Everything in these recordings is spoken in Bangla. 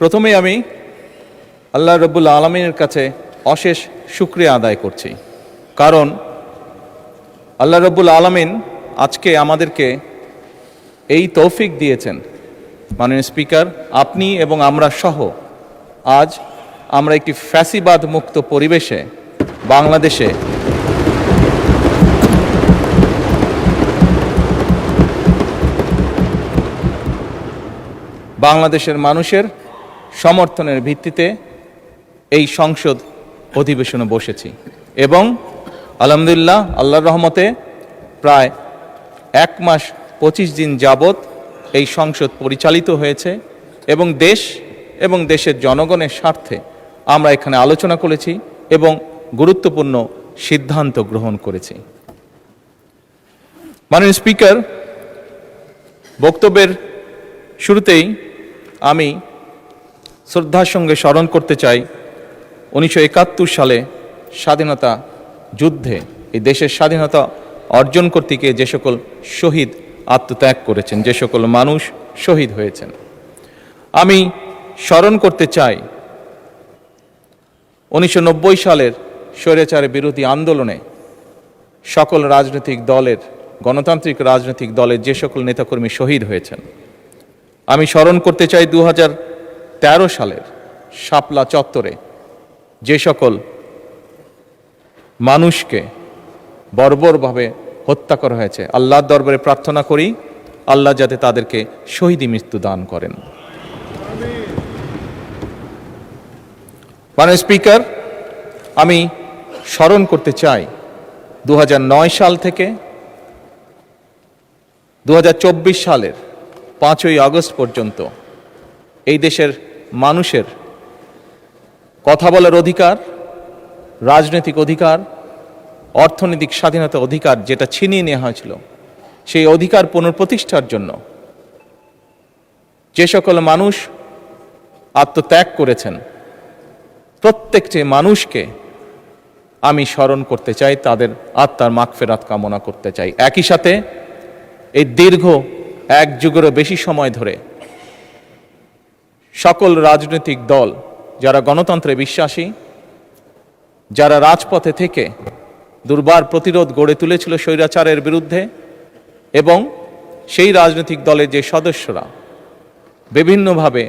প্রথমেই আমি আল্লাহ রব্বুল আলামিনের কাছে অশেষ শুকরিয়া আদায় করছি, কারণ আল্লাহ রব্বুল আলামিন আজকে আমাদেরকে এই তৌফিক দিয়েছেন। মাননীয় স্পিকার, আপনি এবং আমরা সহ আজ আমরা একটি ফ্যাসিবাদ মুক্ত পরিবেশে বাংলাদেশের মানুষের সমর্থনের ভিত্তিতে এই সংসদ অধিবেশনে বসেছি এবং আলহামদুলিল্লাহ আল্লাহর রহমতে প্রায় 1 মাস 25 দিন যাবৎ এই সংসদ পরিচালিত হয়েছে এবং দেশ এবং দেশের জনগণের স্বার্থে আমরা এখানে আলোচনা করেছি এবং গুরুত্বপূর্ণ সিদ্ধান্ত গ্রহণ করেছি। মাননীয় স্পিকার, বক্তব্যের শুরুতেই আমি শ্রদ্ধার সঙ্গে স্মরণ করতে চাই 1971 সালে স্বাধীনতা যুদ্ধে এই দেশের স্বাধীনতা অর্জন করতে গিয়ে যে সকল শহীদ আত্মত্যাগ করেছেন, যে সকল মানুষ শহীদ হয়েছেন। আমি স্মরণ করতে চাই 1990 সালের স্বৈরাচারের বিরোধী আন্দোলনে সকল রাজনৈতিক দলের, গণতান্ত্রিক রাজনৈতিক দলের যে সকল নেতাকর্মী শহীদ হয়েছেন। আমি স্মরণ করতে চাই 2013 সালের শাপলা চত্বরে যে সকল মানুষকে বর্বরভাবে হত্যা করা হয়েছে। আল্লাহর দরবারে প্রার্থনা করি আল্লাহ যাতে তাদেরকে শহীদি মৃত্যু দান করেন। মাননীয় স্পিকার, আমি স্মরণ করতে চাই 2009 সাল থেকে 2024 সালের 5ই আগস্ট পর্যন্ত এই দেশের মানুষের কথা বলার অধিকার, রাজনৈতিক অধিকার, অর্থনৈতিক স্বাধীনতা অধিকার যেটা ছিনিয়ে নেওয়া হয়েছিল, সেই অধিকার পুনঃপ্রতিষ্ঠার জন্য যে সকল মানুষ আত্মত্যাগ করেছেন প্রত্যেকটি মানুষকে আমি স্মরণ করতে চাই, তাদের আত্মার মাগফিরাত কামনা করতে চাই। একই সাথে এই দীর্ঘ 1 যুগেরও বেশি সময় ধরে সকল রাজনৈতিক দল যারা গণতন্ত্রে বিশ্বাসী, যারা রাজপথে থেকে দুর্বার প্রতিরোধ গড়ে তুলেছিল স্বৈরাচারের বিরুদ্ধে, এবং সেই রাজনৈতিক দলের যে সদস্যরা বিভিন্নভাবে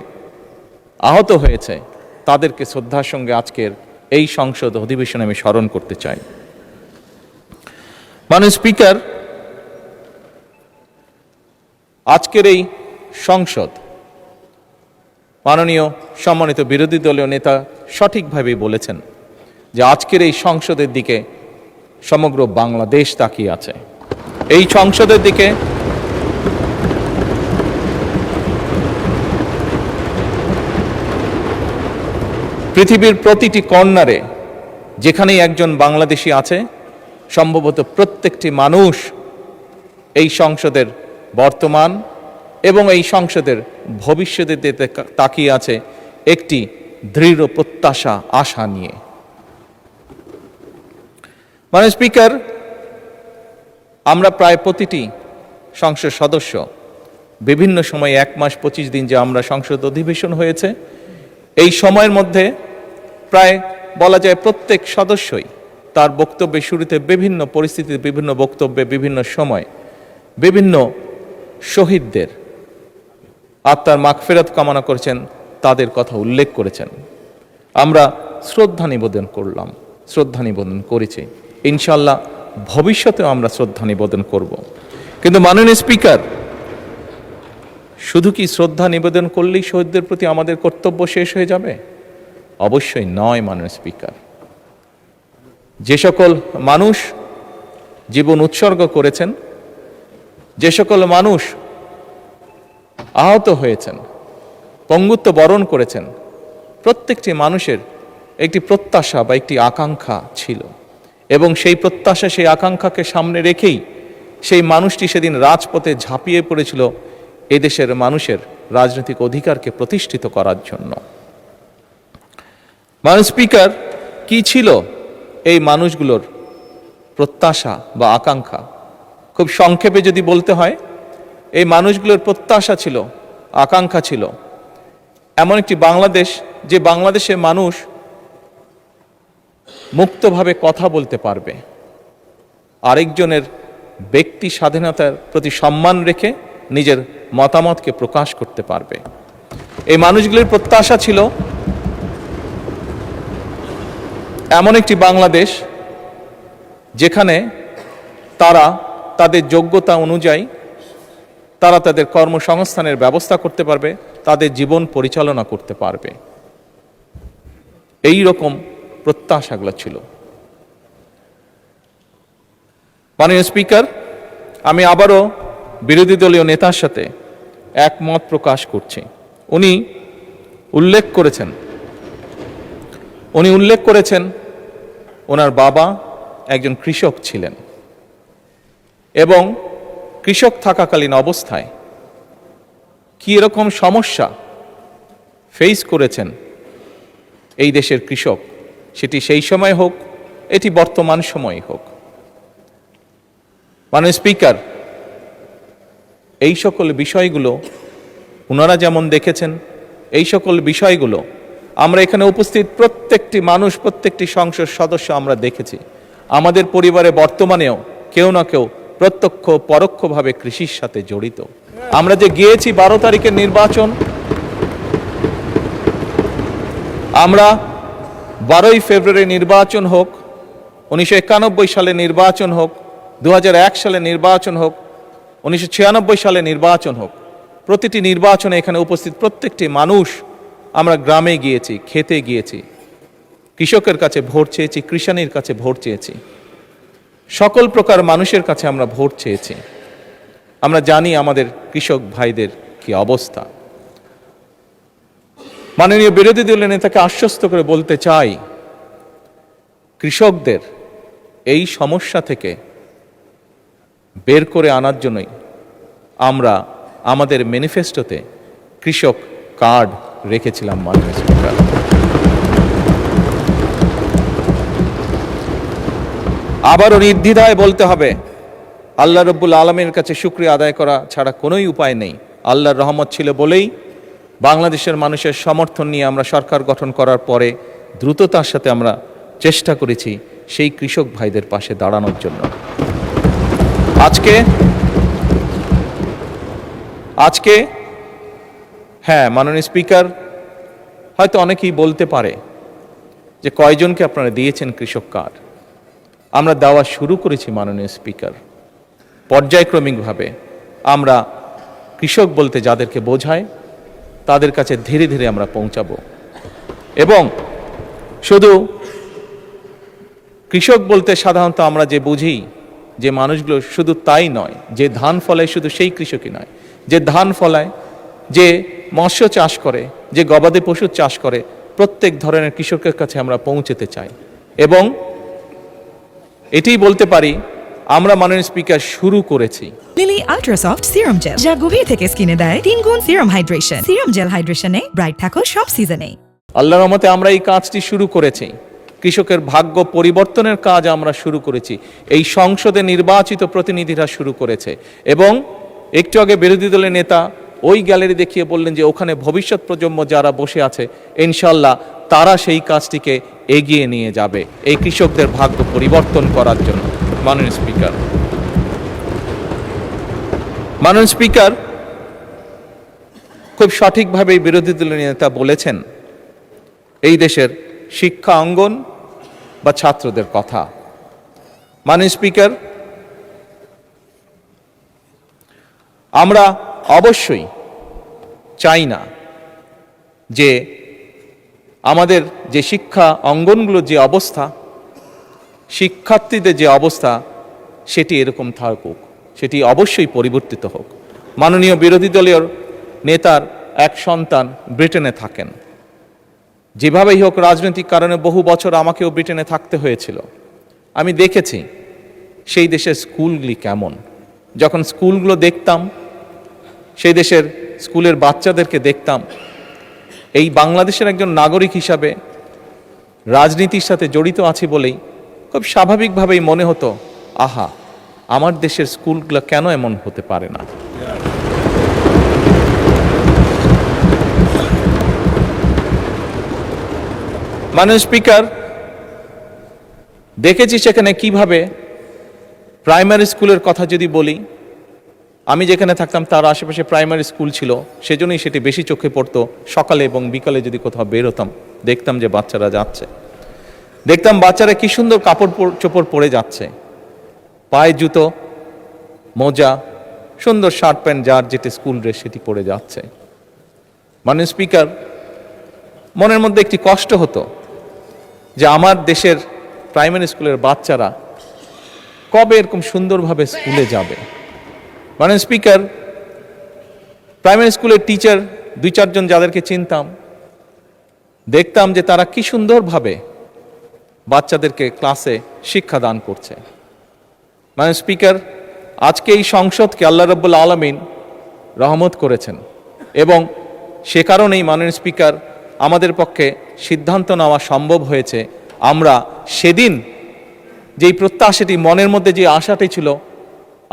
আহত হয়েছে তাদেরকে শ্রদ্ধার সঙ্গে আজকের এই সংসদ অধিবেশনে আমি স্মরণ করতে চাই। মাননীয় স্পিকার, আজকের এই সংসদ, মাননীয় সম্মানিত বিরোধী দলীয় নেতা সঠিকভাবেই বলেছেন যে আজকের এই সংসদের দিকে সমগ্র বাংলাদেশ তাকিয়ে আছে। এই সংসদের দিকে পৃথিবীর প্রতিটি কর্নারে যেখানেই একজন বাংলাদেশি আছে, সম্ভবত প্রত্যেকটি মানুষ এই সংসদের বর্তমান এবং এই সংসদের ভবিষ্যতের দিকে তাকিয়ে আছে একটি দৃঢ় প্রত্যাশা, আশা নিয়ে। মাননীয় স্পিকার, আমরা প্রায় প্রতিটি সংসদ সদস্য বিভিন্ন সময়ে 1 মাস 25 দিন যে আমরা সংসদ অধিবেশন হয়েছে, এই সময়ের মধ্যে প্রায় বলা যায় প্রত্যেক সদস্যই তার বক্তব্যের শুরুতে বিভিন্ন পরিস্থিতিতে, বিভিন্ন বক্তব্যে, বিভিন্ন সময় বিভিন্ন শহীদদের আত্মার মাগফিরাত কামনা করেছেন, তাদের কথা উল্লেখ করেছেন। আমরা শ্রদ্ধা নিবেদন করলাম, শ্রদ্ধা নিবেদন করেছি, ইনশাআল্লাহ ভবিষ্যতেও আমরা শ্রদ্ধা নিবেদন করব। কিন্তু মাননীয় স্পিকার, শুধু কি শ্রদ্ধা নিবেদন করলেই শহীদদের প্রতি আমাদের কর্তব্য শেষ হয়ে যাবে? অবশ্যই নয়। মাননীয় স্পিকার, যে সকল মানুষ জীবন উৎসর্গ করেছেন, যে সকল মানুষ আহত হয়েছেন, পঙ্গুত্ব বরণ করেছেন, প্রত্যেকটি মানুষের একটি প্রত্যাশা বা একটি আকাঙ্ক্ষা ছিল এবং সেই প্রত্যাশা, সেই আকাঙ্ক্ষাকে সামনে রেখেই সেই মানুষটি সেদিন রাজপথে ঝাঁপিয়ে পড়েছিল এদেশের মানুষের রাজনৈতিক অধিকারকে প্রতিষ্ঠিত করার জন্য। মাননীয় স্পিকার, কি ছিল এই মানুষগুলোর প্রত্যাশা বা আকাঙ্ক্ষা? খুব সংক্ষেপে যদি বলতে হয়, এই মানুষগুলোর প্রত্যাশা ছিল, আকাঙ্ক্ষা ছিল এমন একটি বাংলাদেশ, যে বাংলাদেশে মানুষ মুক্তভাবে কথা বলতে পারবে, আরেকজনের ব্যক্তি স্বাধীনতার প্রতি সম্মান রেখে নিজের মতামতকে প্রকাশ করতে পারবে। এই মানুষগুলির প্রত্যাশা ছিল এমন একটি বাংলাদেশ যেখানে তারা তাদের যোগ্যতা অনুযায়ী তারা তাদের কর্মসংস্থানের ব্যবস্থা করতে পারবে, তাদের জীবন পরিচালনা করতে পারবে। এই রকম প্রত্যাশাগুলো ছিল। মাননীয় স্পিকার, আমি আবারও বিরোধী দলীয় নেতার সাথে একমত প্রকাশ করছি। উনি উল্লেখ করেছেন ওনার বাবা একজন কৃষক ছিলেন এবং কৃষক থাকাকালীন অবস্থায় কি এরকম সমস্যা ফেস করেছেন এই দেশের কৃষক, সেটি সেই সময় হোক, এটি বর্তমান সময় হোক। মাননীয় স্পিকার, এই সকল বিষয়গুলো ওনারা যেমন দেখেছেন, এই সকল বিষয়গুলো আমরা এখানে উপস্থিত প্রত্যেকটি মানুষ, প্রত্যেকটি সংসদ সদস্য আমরা দেখেছি। আমাদের পরিবারে বর্তমানেও কেউ না কেউ প্রত্যক্ষ পরোক্ষভাবে কৃষির সাথে জড়িত। আমরা যে গিয়েছি 12 তারিখের নির্বাচন, আমরা 12ই ফেব্রুয়ারি নির্বাচন হোক, 1991 সালে নির্বাচন হোক, 2001 সালে নির্বাচন হোক, 1996 সালে নির্বাচন হোক, প্রতিটি নির্বাচনে এখানে উপস্থিত প্রত্যেকটি মানুষ আমরা গ্রামে গিয়েছি, খেতে গিয়েছি, কৃষকের কাছে ভোট চেয়েছি, কৃষাণীর কাছে ভোট চেয়েছি, সকল প্রকার মানুষের কাছে আমরা ভোট চেয়েছি। আমরা জানি আমাদের কৃষক ভাইদের কি অবস্থা। মাননীয় বিরোধী দলের নেতাকে আশ্বস্ত করে বলতে চাই, কৃষকদের এই সমস্যা থেকে বের করে আনার জন্যই আমরা আমাদের ম্যানিফেস্টোতে কৃষক কার্ড রেখেছিলাম। মাননীয় স্পিকার, আবারও নির্দ্বিধায় বলতে হবে, আল্লাহ রব্বুল আলমীর কাছে শুকরিয়া আদায় করা ছাড়া কোনোই উপায় নেই। আল্লাহর রহমত ছিল বলেই বাংলাদেশের মানুষের সমর্থন নিয়ে আমরা সরকার গঠন করার পরে দ্রুততার সাথে আমরা চেষ্টা করেছি সেই কৃষক ভাইদের পাশে দাঁড়ানোর জন্য। আজকে হ্যাঁ, মাননীয় স্পিকার, হয়তো অনেকেই বলতে পারে যে কয়জনকে আপনারা দিয়েছেন কৃষক কার্ড। আমরা দেওয়া শুরু করেছি মাননীয় স্পিকার, পর্যায়ক্রমিকভাবে আমরা কৃষক বলতে যাদেরকে বোঝায় তাদের কাছে ধীরে ধীরে আমরা পৌঁছাবো। এবং শুধু কৃষক বলতে সাধারণত আমরা যে বুঝি যে মানুষগুলো, শুধু তাই নয়, যে ধান ফলায় শুধু সেই কৃষকই নয়, যে ধান ফলায়, যে মৎস্য চাষ করে, যে গবাদি পশু চাষ করে, প্রত্যেক ধরনের কৃষকের কাছে আমরা পৌঁছতে চাই। এবং এটাই বলতে পারি, আমরা মাননীয় স্পিকার শুরু করেছি Lily ultra soft serum gel, যা গভীর থেকে স্কিনে দেয় 3 গুণ সিরাম হাইড্রেশন। সিরাম জেল হাইড্রেশনে ব্রাইট থাকো সব সিজনে। আল্লাহর রহমতে আমরা এই কাজটি শুরু করেছি। কৃষকের ভাগ্য পরিবর্তনের কাজ আমরা শুরু করেছি, এই সংসদে নির্বাচিত প্রতিনিধিরা শুরু করেছে। এবং একটু আগে বিরোধী দলের নেতা ওই গ্যালারি দেখিয়ে বললেন যে ওখানে ভবিষ্যৎ প্রজন্ম যারা বসে আছে, ইনশাল্লাহ তারা সেই কাজটিকে এগিয়ে নিয়ে যাবে এই কৃষকদের ভাগ্য পরিবর্তন করার জন্য। মাননীয় স্পিকার, খুব সঠিকভাবে বিরোধী দলের নেতা বলেছেন এই দেশের শিক্ষা অঙ্গন বা ছাত্রদের কথা। মাননীয় স্পিকার, আমরা অবশ্যই চাই না যে আমাদের যে শিক্ষা অঙ্গনগুলোর যে অবস্থা, শিক্ষার্থীদের যে অবস্থা, সেটি এরকম থাকুক, সেটি অবশ্যই পরিবর্তিত হোক। মাননীয় বিরোধী দলীয় নেতার এক সন্তান ব্রিটেনে থাকেন। যেভাবেই হোক রাজনৈতিক কারণে বহু বছর আমাকেও ব্রিটেনে থাকতে হয়েছিল। আমি দেখেছি সেই দেশের স্কুলগুলি কেমন। যখন স্কুলগুলো দেখতাম, সেই দেশের স্কুলের বাচ্চাদেরকে দেখতাম, এই বাংলাদেশের একজন নাগরিক হিসাবে রাজনীতির সাথে জড়িত আছি বলেই খুব স্বাভাবিকভাবেই মনে হতো, আহা, আমার দেশের স্কুলগুলো কেন এমন হতে পারে না। মাননীয় স্পিকার, দেখেছি সেখানে কিভাবে প্রাইমারি স্কুলের কথা যদি বলি, আমি যেখানে থাকতাম তার আশেপাশে প্রাইমারি স্কুল ছিল, সেজন্যই সেটি বেশি চোখে পড়তো। সকালে এবং বিকালে যদি কোথাও বের হতাম, দেখতাম যে বাচ্চারা যাচ্ছে, দেখতাম বাচ্চারা কি সুন্দর কাপড় চোপড় পরে যাচ্ছে, পায়ে জুতো, মোজা, সুন্দর শার্ট প্যান্ট, যার যেটি স্কুল ড্রেস সেটি পরে যাচ্ছে। মাননীয় স্পিকার, মনের মধ্যে একটি কষ্ট হতো যে আমার দেশের প্রাইমারি স্কুলের বাচ্চারা কবে এরকম সুন্দরভাবে স্কুলে যাবে। মাননীয় স্পিকার, প্রাইমারি স্কুলের টিচার 2-4 জন যাদেরকে চিনতাম, দেখতাম যে তারা কি সুন্দরভাবে বাচ্চাদেরকে ক্লাসে শিক্ষা দান করছে। মাননীয় স্পিকার, আজকে এই সংসদকে আল্লাহ রাব্বুল আলামিন রহমত করেছেন এবং সে কারণেই মাননীয় স্পিকার আমাদের পক্ষে সিদ্ধান্ত নেওয়া সম্ভব হয়েছে। আমরা সেদিন যেই প্রত্যাশাটি, মনের মধ্যে যে আশাটি ছিল,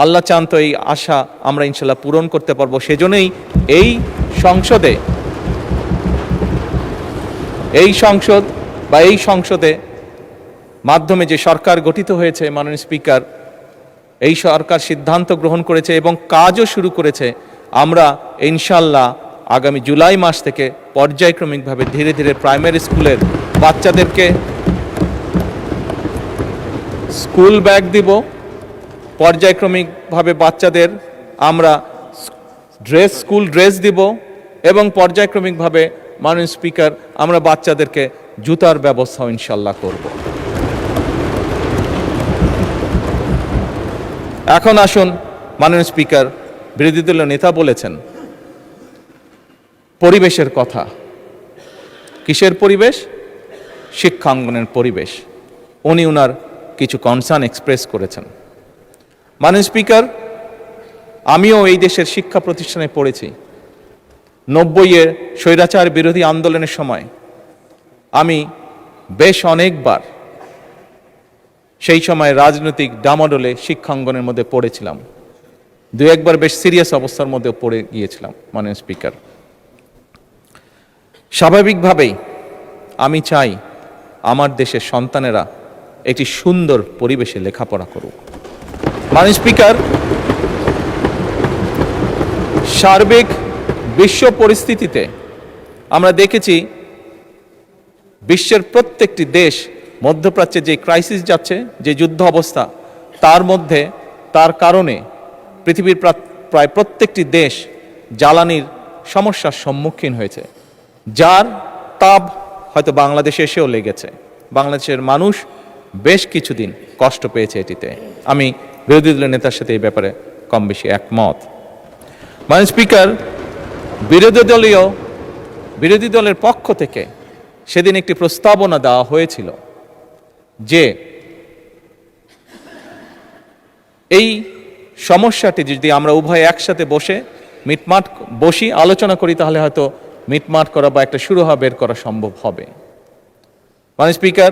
আল্লাহ চান তো এই আশা আমরা ইনশাল্লাহ পূরণ করতে পারবো। সেজন্যই এই সংসদে মাধ্যমে যে সরকার গঠিত হয়েছে, মাননীয় স্পিকার, এই সরকার সিদ্ধান্ত গ্রহণ করেছে এবং কাজও শুরু করেছে। আমরা ইনশাল্লাহ আগামী জুলাই মাস থেকে পর্যায়ক্রমিকভাবে ধীরে ধীরে প্রাইমারি স্কুলের বাচ্চাদেরকে স্কুল ব্যাগ দিব, পর্যায়ক্রমিকভাবে বাচ্চাদের আমরা স্কুল ড্রেস দিব এবং পর্যায়ক্রমিকভাবে মাননীয় স্পিকার আমরা বাচ্চাদেরকে জুতার ব্যবস্থাও ইনশাল্লাহ করব। এখন আসুন, মাননীয় স্পিকার, বিরোধী দলীয় নেতা বলেছেন পরিবেশের কথা। কিসের পরিবেশ? শিক্ষাঙ্গনের পরিবেশ। উনি ওনার কিছু কনসার্ন এক্সপ্রেস করেছেন। মাননীয় স্পিকার, আমিও এই দেশের শিক্ষা প্রতিষ্ঠানে পড়েছি। 90-এর স্বৈরাচার বিরোধী আন্দোলনের সময় আমি বেশ অনেকবার সেই সময় রাজনৈতিক ডামাডোলে শিক্ষাঙ্গনের মধ্যে পড়েছিলাম। 2-1বার বেশ সিরিয়াস অবস্থার মধ্যে পড়ে গিয়েছিলাম। মাননীয় স্পিকার, স্বাভাবিকভাবেই আমি চাই আমার দেশের সন্তানেরা একটি সুন্দর পরিবেশে লেখাপড়া করুক। মাননীয় স্পিকার, সার্বিক বিশ্ব পরিস্থিতিতে আমরা দেখেছি বিশ্বের প্রত্যেকটি দেশ মধ্যপ্রাচ্যে যে ক্রাইসিস যাচ্ছে, যে যুদ্ধ অবস্থা, তার কারণে পৃথিবীর প্রায় প্রত্যেকটি দেশ জ্বালানির সমস্যার সম্মুখীন হয়েছে, যার তাপ হয়তো বাংলাদেশে এসেও লেগেছে। বাংলাদেশের মানুষ বেশ কিছুদিন কষ্ট পেয়েছে এটিতে। আমি বিরোধী দলের নেতার সাথে এই ব্যাপারে কম বেশি একমত। মাননীয় স্পিকার, বিরোধী দলের পক্ষ থেকে সেদিন একটি প্রস্তাবনা দেওয়া হয়েছিল যে এই সমস্যাটি যদি আমরা উভয় একসাথে বসি আলোচনা করি, তাহলে হয়তো মিটমাট করা বা একটা শুরু বের করা সম্ভব হবে। মাননীয় স্পিকার,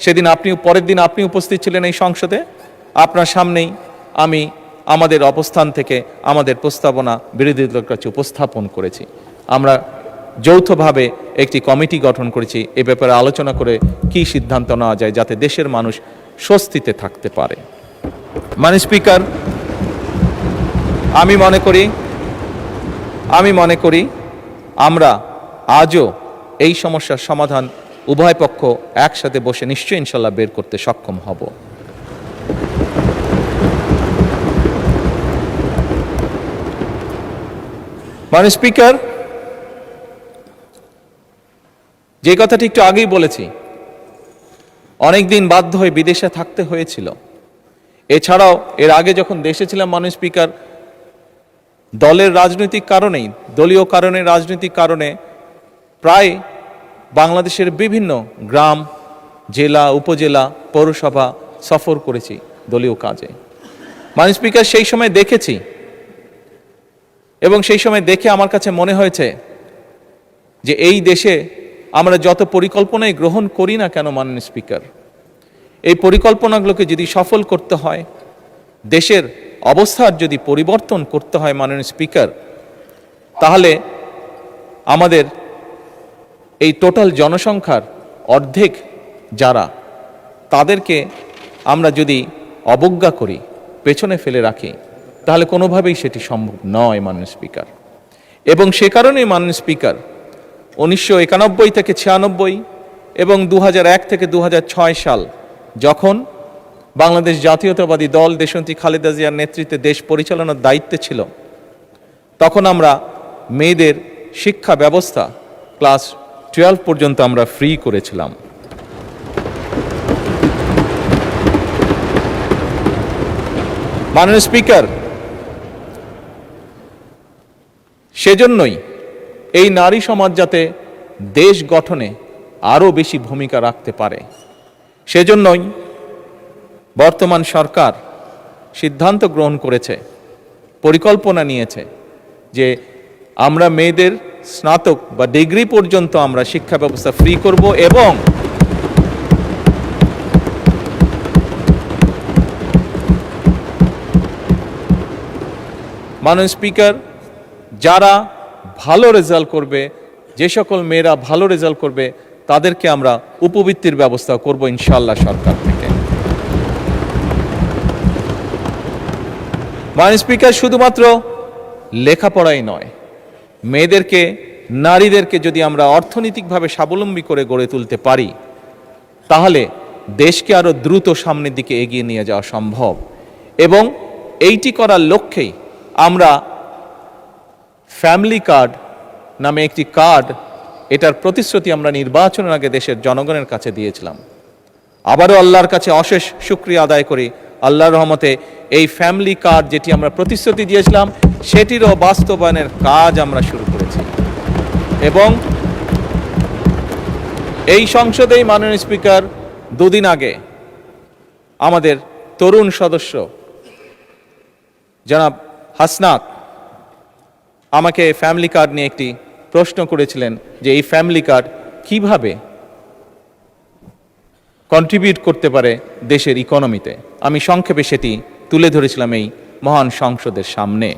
সেদিন পরের দিন আপনি উপস্থিত ছিলেন এই সংসদে। আপনার সামনেই আমি আমাদের অবস্থান থেকে আমাদের প্রস্তাবনা বিরোধী দলের কাছে উপস্থাপন করেছি। আমরা যৌথভাবে একটি কমিটি গঠন করেছি এ ব্যাপারে আলোচনা করে কি সিদ্ধান্ত নেওয়া যায় যাতে দেশের মানুষ স্বস্তিতে থাকতে পারে। মাননীয় স্পিকার, আমি মনে করি আমরা আজও এই সমস্যার সমাধান উভয় পক্ষ একসাথে বসে নিশ্চয়ই ইনশাল্লাহ বের করতে সক্ষম হব। মাননীয় স্পিকার, যে কথাটি একটু আগেই বলেছি, অনেকদিন বাধ্য হয়ে বিদেশে থাকতে হয়েছিল। এছাড়াও এর আগে যখন দেশে ছিলাম, মাননীয় স্পিকার, দলীয় রাজনৈতিক কারণে প্রায় বাংলাদেশের বিভিন্ন গ্রাম, জেলা, উপজেলা, পৌরসভা সফর করেছি দলীয় কাজে। মাননীয় স্পিকার, সেই সময় দেখেছি এবং সেই সময় দেখে আমার কাছে মনে হয়েছে যে এই দেশে আমরা যত পরিকল্পনাই গ্রহণ করি না কেন, মাননীয় স্পিকার, এই পরিকল্পনাগুলোকে যদি সফল করতে হয়, দেশের অবস্থার যদি পরিবর্তন করতে হয়, মাননীয় স্পিকার, তাহলে আমাদের এই টোটাল জনসংখ্যার অর্ধেক যারা, তাদেরকে আমরা যদি অবজ্ঞা করি, পেছনে ফেলে রাখি, তাহলে কোনোভাবেই সেটি সম্ভব নয় মাননীয় স্পিকার। এবং সে কারণেই মাননীয় স্পিকার 1991 থেকে 96 এবং 2001 থেকে 2006 সাল যখন বাংলাদেশ জাতীয়তাবাদী দল দেশনেত্রী খালেদা জিয়ার নেতৃত্বে দেশ পরিচালনার দায়িত্বে ছিল, তখন আমরা মেয়েদের শিক্ষা ব্যবস্থা ক্লাস 12 পর্যন্ত আমরা ফ্রি করেছিলাম। মাননীয় স্পিকার, সেজন্যই এই নারী সমাজ যাতে দেশ গঠনে আরও বেশি ভূমিকা রাখতে পারে, সেজন্যই বর্তমান সরকার সিদ্ধান্ত গ্রহণ করেছে, পরিকল্পনা নিয়েছে যে আমরা মেয়েদের স্নাতক বা ডিগ্রি পর্যন্ত আমরা শিক্ষা ব্যবস্থা ফ্রি করব। এবং মাননীয় স্পিকার, যারা ভালো রেজাল্ট করবে, যে সকল মেয়েরা ভালো রেজাল্ট করবে, তাদেরকে আমরা উপবৃত্তির ব্যবস্থা করব ইনশাআল্লাহ সরকার থেকে। মাননীয় স্পিকার, শুধুমাত্র লেখাপড়াই নয়, মেয়েদেরকে, নারীদেরকে যদি আমরা অর্থনৈতিকভাবে স্বাবলম্বী করে গড়ে তুলতে পারি, তাহলে দেশকে আরও দ্রুত সামনের দিকে এগিয়ে নিয়ে যাওয়া সম্ভব। এবং এইটি করার লক্ষ্যেই আমরা ফ্যামিলি কার্ড নামে একটি কার্ড, এটার প্রতিশ্রুতি আমরা নির্বাচনের আগে দেশের জনগণের কাছে দিয়েছিলাম। আবারও আল্লাহর কাছে অশেষ শুকরিয়া আদায় করি, আল্লাহর রহমতে এই ফ্যামিলি কার্ড যেটি আমরা প্রতিশ্রুতি দিয়েছিলাম, সেটিরও বাস্তবায়নের কাজ আমরা শুরু করেছি। এবং এই সংসদেই মাননীয় স্পিকার, দুদিন আগে আমাদের তরুণ সদস্য জনাব হাসনাত আমাকে ফ্যামিলি কার্ড নিয়ে একটি প্রশ্ন করেছিলেন যে এই ফ্যামিলি কার্ড কিভাবে কন্ট্রিবিউট করতে পারে দেশের ইকোনমিতে। আমি সংক্ষেপে সেটি তুলে ধরেছিলাম এই মহান সংসদের সামনে।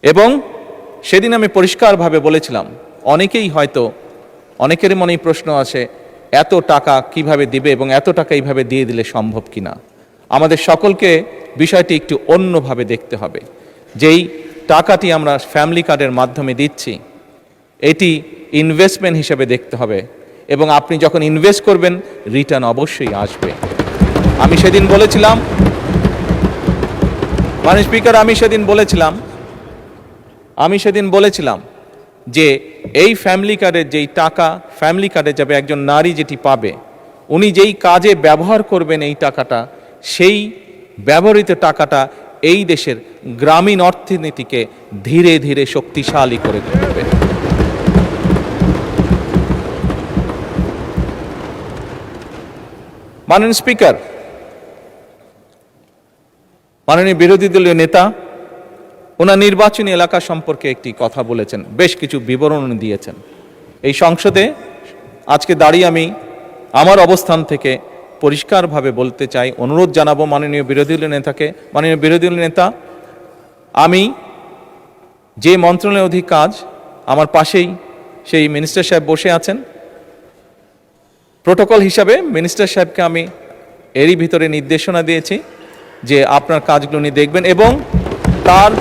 এবং সেদিন আমি পরিষ্কারভাবে বলেছিলাম, অনেকেই হয়তো, অনেকের মনেই প্রশ্ন আছে এত টাকা কিভাবে দিবে এবং এত টাকা এইভাবে দিয়ে দিলে সম্ভব কিনা। আমাদের সকলকে বিষয়টি একটু অন্যভাবে দেখতে হবে। যেই টাকাটি আমরা ফ্যামিলি কার্ডের মাধ্যমে দিচ্ছি, এটি ইনভেস্টমেন্ট হিসেবে দেখতে হবে, এবং আপনি যখন ইনভেস্ট করবেন রিটার্ন অবশ্যই আসবে। আমি সেদিন বলেছিলাম, মাননীয় স্পিকার, আমি সেদিন বলেছিলাম যে এই ফ্যামিলি কার্ডের যেই টাকা ফ্যামিলি কার্ডে যাবে, একজন নারী যেটি পাবে, উনি যেই কাজে ব্যবহার করবেন এই টাকাটা, সেই ব্যবহৃত টাকাটা এই দেশের গ্রামীণ অর্থনীতিকে ধীরে ধীরে শক্তিশালী করে তুলবে। মাননীয় স্পিকার, মাননীয় বিরোধী দলীয় নেতা ওনার নির্বাচনী এলাকা সম্পর্কে একটি কথা বলেছেন, বেশ কিছু বিবরণ দিয়েছেন। এই সংসদে আজকে দাঁড়িয়ে আমি আমার অবস্থান থেকে পরিষ্কারভাবে বলতে চাই, অনুরোধ জানাবো মাননীয় বিরোধী দলীয় নেতাকে, মাননীয় বিরোধী দলীয় নেতা, আমি যে মন্ত্রণালয়ের অধীন কাজ, আমার পাশেই সেই মিনিস্টার সাহেব বসে আছেন। প্রোটোকল হিসাবে মিনিস্টার সাহেবকে আমি এরই ভিতরে নির্দেশনা দিয়েছি যে আপনার কাজগুলো উনি দেখবেন, এবং তার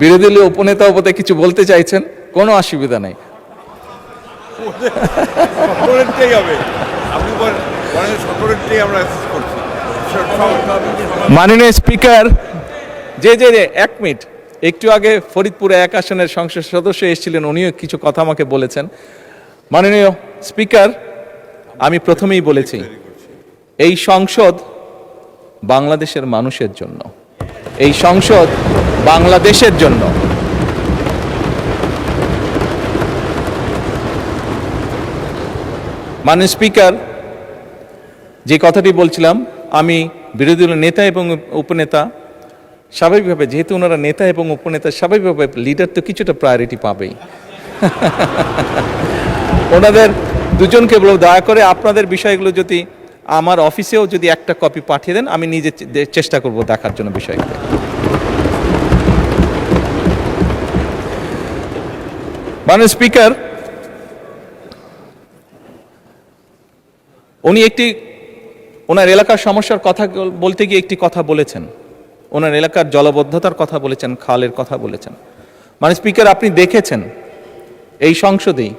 বিরোধী দলীয় উপনেতা বোধহয় কিছু বলতে চাইছেন, কোনো অসুবিধা নেই। মাননীয় স্পিকার, যে এক মিনিট, একটু আগে ফরিদপুরে 1 আসনের সংসদ সদস্য এসেছিলেন, উনিও কিছু কথা আমাকে বলেছেন। মাননীয় স্পিকার, আমি প্রথমেই বলেছি এই সংসদ বাংলাদেশের মানুষের জন্য, এই সংসদ বাংলাদেশের জন্য। মাননীয় স্পিকার, যে কথাটি বলছিলাম, আমি বিরোধী দলের নেতা এবং উপনেতা, স্বাভাবিকভাবে যেহেতু ওনারা নেতা এবং উপনেতা, স্বাভাবিকভাবে লিডার তো কিছুটা প্রায়োরিটি পাবেই। ওনাদের দুজনকে বলব, দয়া করে আপনাদের বিষয়গুলো যদি আমার অফিসেও যদি একটা কপি পাঠিয়ে দেন, আমি নিজে চেষ্টা করব দেখার জন্য বিষয়গুলো। মাননীয় স্পিকার, উনি ওনার এলাকার সমস্যার কথা বলতে গিয়ে একটি কথা বলেছেন, ওনার এলাকার জলবদ্ধতার কথা বলেছেন, খালের কথা বলেছেন। মাননীয় স্পিকার, আপনি দেখেছেন এই সংসদেই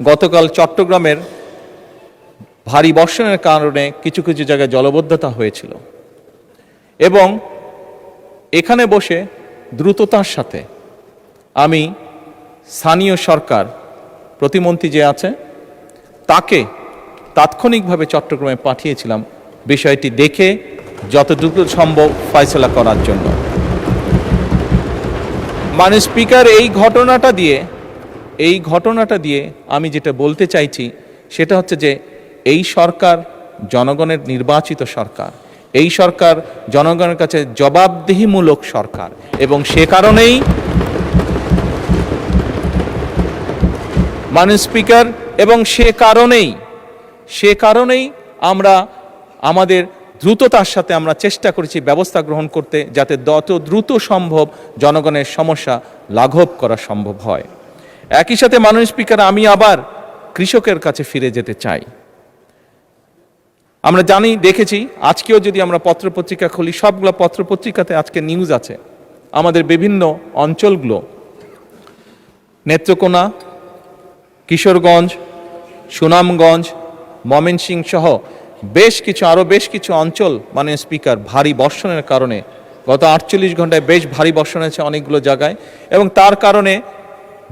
গতকাল চট্টগ্রামের ভারী বর্ষণের কারণে কিছু কিছু জায়গায় জলবদ্ধতা হয়েছিল এবং এখানে বসে দ্রুততার সাথে আমি স্থানীয় সরকার প্রতিমন্ত্রী যে আছে তাকে তাৎক্ষণিকভাবে চট্টগ্রামে পাঠিয়েছিলাম বিষয়টি দেখে যতটুকু সম্ভব ফয়সলা করার জন্য। মাননীয় স্পিকার, এই ঘটনাটা দিয়ে আমি যেটা বলতে চাইছি সেটা হচ্ছে যে এই সরকার জনগণের নির্বাচিত সরকার, এই সরকার জনগণের কাছে জবাবদিহিমূলক সরকার এবং সে কারণেই মাননীয় স্পিকার এবং সে কারণেই আমরা আমাদের দ্রুততার সাথে আমরা চেষ্টা করেছি ব্যবস্থা গ্রহণ করতে যাতে যত দ্রুত সম্ভব জনগণের সমস্যা লাঘব করা সম্ভব হয়। একই সাথে মাননীয় স্পিকার, আমি আবার কৃষকের কাছে ফিরে যেতে চাই। আমরা দেখেছি আজকেও যদি আমরা পত্রপত্রিকা খুলি, সবগুলো পত্রপত্রিকাতে আজকে নিউজ আছে আমাদের বিভিন্ন অঞ্চলগুলো, নেত্রকোনা, কিশোরগঞ্জ, সুনামগঞ্জ, ময়মনসিংহ সহ আরও বেশ কিছু অঞ্চল মাননীয় স্পিকার ভারী বর্ষণের কারণে গত 48 ঘন্টায় বেশ ভারী বর্ষণ হয়েছে অনেকগুলো জায়গায় এবং তার কারণে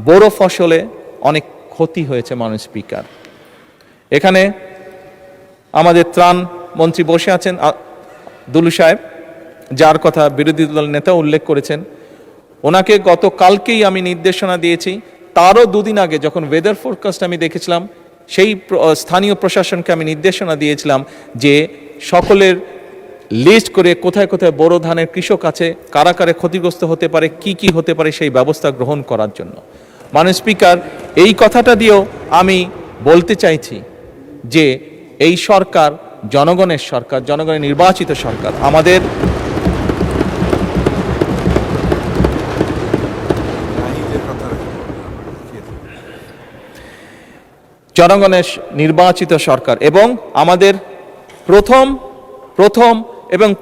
বড় ফসলে অনেক ক্ষতি হয়েছে। মাননীয় স্পিকার, এখানে আমাদের ত্রাণ মন্ত্রী বসে আছেন দুলু সাহেব, যার কথা বিরোধী দল নেতা উল্লেখ করেছেন। ওনাকে গতকালকেই আমি নির্দেশনা দিয়েছি, তারও দুদিন আগে যখন ওয়েদার ফোরকাস্ট আমি দেখেছিলাম সেই স্থানীয় প্রশাসনকে আমি নির্দেশনা দিয়েছিলাম যে সকলের লিস্ট করে কোথায় কোথায় বোরো ধানের কৃষক আছে, কারা কারা ক্ষতিগ্রস্ত হতে পারে, কি কি হতে পারে সেই ব্যবস্থা গ্রহণ করার জন্য। মাননীয় স্পিকার, এই কথাটা দিয়েও আমি বলতে চাইছি যে এই সরকার জনগণের সরকার, জনগণের নির্বাচিত সরকার। আমাদের জনগণের নির্বাচিত সরকার এবং আমাদের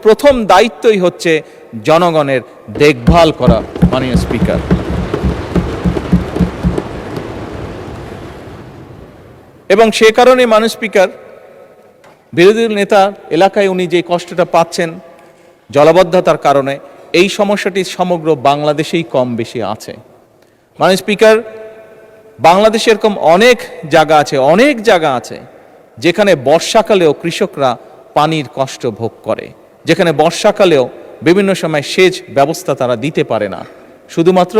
প্রথম দায়িত্বই হচ্ছে জনগণের দেখভাল করা। মাননীয় স্পিকার, এবং সে কারণে মাননীয় স্পিকার, বিরোধী নেতা এলাকায় উনি যে কষ্টটা পাচ্ছেন জলাবদ্ধতার কারণে, এই সমস্যাটি সমগ্র বাংলাদেশেই কম বেশি আছে। মাননীয় স্পিকার, বাংলাদেশে এরকম অনেক জায়গা আছে যেখানে বর্ষাকালেও কৃষকরা পানির কষ্ট ভোগ করে, যেখানে বর্ষাকালেও বিভিন্ন সময় সেচ ব্যবস্থা তারা দিতে পারে না, শুধুমাত্র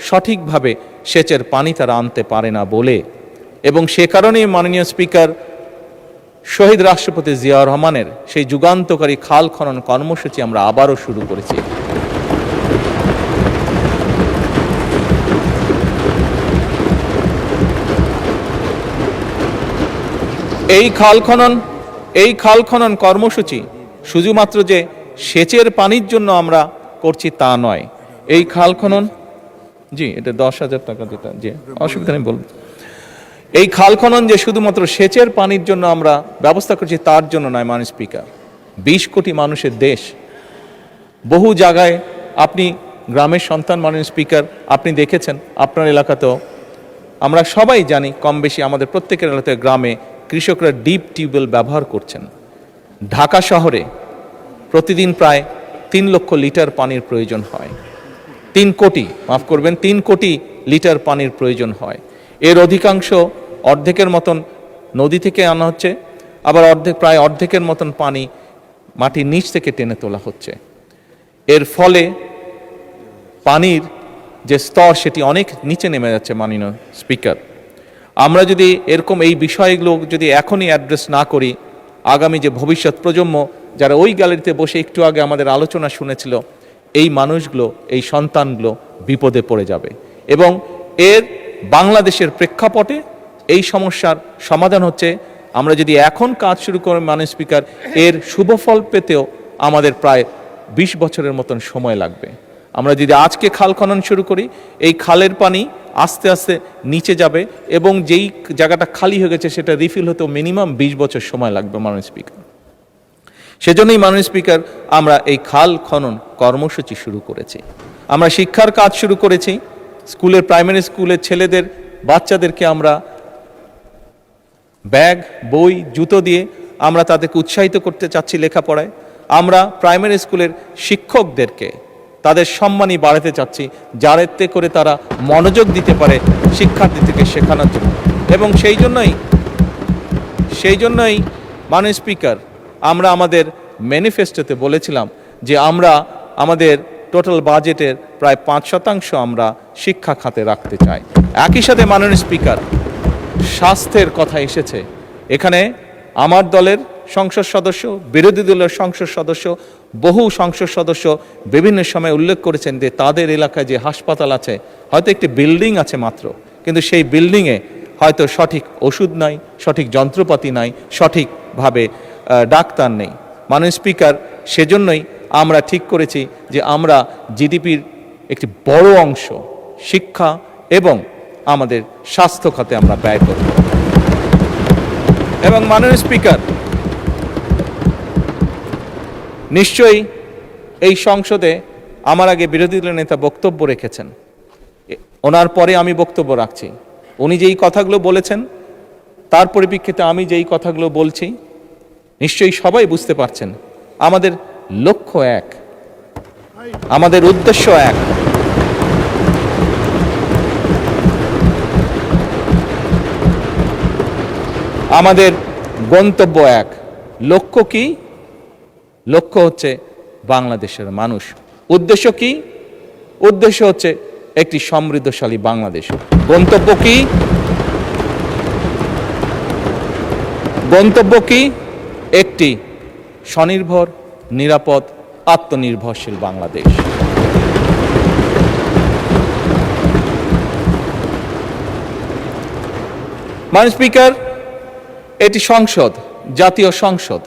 সঠিকভাবে সেচের পানি তারা আনতে পারে না বলে। এবং সে কারণেই মাননীয় স্পিকার, শহীদ রাষ্ট্রপতি জিয়াউর রহমানের সেই যুগান্তকারী খাল খনন কর্মসূচি আমরা আবারও শুরু করেছি। এই খাল খনন কর্মসূচি শুধুমাত্র যে সেচের পানির জন্য আমরা করছি তা নয়। এই খাল খনন, জি এটা 10,000 টাকা, যেটা জি অসুবিধা নেই বলবো। এই খাল খনন যে শুধুমাত্র সেচের পানির জন্য আমরা ব্যবস্থা করছি তার জন্য নয়। মাননীয় স্পিকার, 20 কোটি মানুষের দেশ, বহু জায়গায় আপনি গ্রামের সন্তান। মাননীয় স্পিকার, আপনি দেখেছেন আপনার এলাকাতেও, আমরা সবাই জানি কম বেশি আমাদের প্রত্যেকের এলাকাতে গ্রামে কৃষকরা ডিপ টিউবওয়েল ব্যবহার করছেন। ঢাকা শহরে প্রতিদিন প্রায় 3 লক্ষ লিটার পানির প্রয়োজন হয়। 3 কোটি লিটার পানির প্রয়োজন হয়। এর অধিকাংশ, অর্ধেকের মতন নদী থেকে আনা হচ্ছে, আবার প্রায় অর্ধেকের মতন পানি মাটির নিচ থেকে টেনে তোলা হচ্ছে। এর ফলে পানির যে স্তর সেটি অনেক নিচে নেমে যাচ্ছে। মাননীয় স্পিকার, আমরা যদি এরকম এই বিষয়গুলো যদি এখনই অ্যাড্রেস না করি, আগামী যে ভবিষ্যৎ প্রজন্ম যারা ওই গ্যালারিতে বসে একটু আগে আমাদের আলোচনা শুনেছিল, এই মানুষগুলো, এই সন্তানগুলো বিপদে পড়ে যাবে। এবং এর বাংলাদেশের প্রেক্ষাপটে এই সমস্যার সমাধান হচ্ছে আমরা যদি এখন কাজ শুরু করি। মাননীয় স্পিকার, এর শুভফল পেতেও আমাদের প্রায় 20 বছরের মতন সময় লাগবে। আমরা যদি আজকে খাল খনন শুরু করি, এই খালের পানি আস্তে আস্তে নিচে যাবে এবং যেই জায়গাটা খালি হয়ে গেছে সেটা রিফিল হতেও মিনিমাম 20 বছর সময় লাগবে মাননীয় স্পিকার। সেজন্যই মাননীয় স্পিকার আমরা এই খাল খনন কর্মসূচি শুরু করেছি। আমরা শিক্ষার কাজ শুরু করেছি। স্কুলের প্রাইমারি স্কুলের ছেলেদের বাচ্চাদেরকে আমরা ব্যাগ বই জুতো দিয়ে আমরা তাদেরকে উৎসাহিত করতে চাচ্ছি লেখাপড়ায়। আমরা প্রাইমারি স্কুলের শিক্ষকদেরকে তাদের সম্মানই বাড়াতে চাচ্ছি, যাতে করে তারা মনোযোগ দিতে পারে শিক্ষার্থীদেরকে শেখানোর জন্য। এবং সেই জন্যই মাননীয় স্পিকার আমরা আমাদের ম্যানিফেস্টোতে বলেছিলাম যে আমরা আমাদের টোটাল বাজেটের প্রায় 5% আমরা শিক্ষা খাতে রাখতে চাই। একই সাথে মাননীয় স্পিকার স্বাস্থ্যের কথা এসেছে। এখানে আমার দলের সংসদ সদস্য, বিরোধী দলের সংসদ সদস্য, বহু সংসদ সদস্য বিভিন্ন সময় উল্লেখ করেছেন যে তাদের এলাকায় যে হাসপাতাল আছে, হয়তো একটি বিল্ডিং আছে মাত্র, কিন্তু সেই বিল্ডিংয়ে হয়তো সঠিক ওষুধ নাই, সঠিক যন্ত্রপাতি নাই, সঠিকভাবে ডাক্তার নেই। মাননীয় স্পিকার, সেজন্যই আমরা ঠিক করেছি যে আমরা জিডিপির একটি বড় অংশ শিক্ষা এবং আমাদের স্বাস্থ্য খাতে আমরা ব্যয় করব। এবং মাননীয় স্পিকার, নিশ্চয়ই এই সংসদে আমার আগে বিরোধী দলের নেতা বক্তব্য রেখেছেন, ওনার পরে আমি বক্তব্য রাখছি। উনি যেই কথাগুলো বলেছেন তার পরিপ্রেক্ষিতে আমি যেই কথাগুলো বলছি, নিশ্চয়ই সবাই বুঝতে পারছেন আমাদের লক্ষ্য এক, আমাদের উদ্দেশ্য এক। আমাদের গন্তব্য এক। লক্ষ্য কি? লক্ষ্য হচ্ছে বাংলাদেশের মানুষ। উদ্দেশ্য কি? উদ্দেশ্য হচ্ছে একটি সমৃদ্ধশালী বাংলাদেশ। গন্তব্য কি? গন্তব্য কি? একটি স্বনির্ভর, নিরাপদ, আত্মনির্ভরশীল বাংলাদেশ। মাননীয় স্পিকার, এটি সংসদ, জাতীয় সংসদ।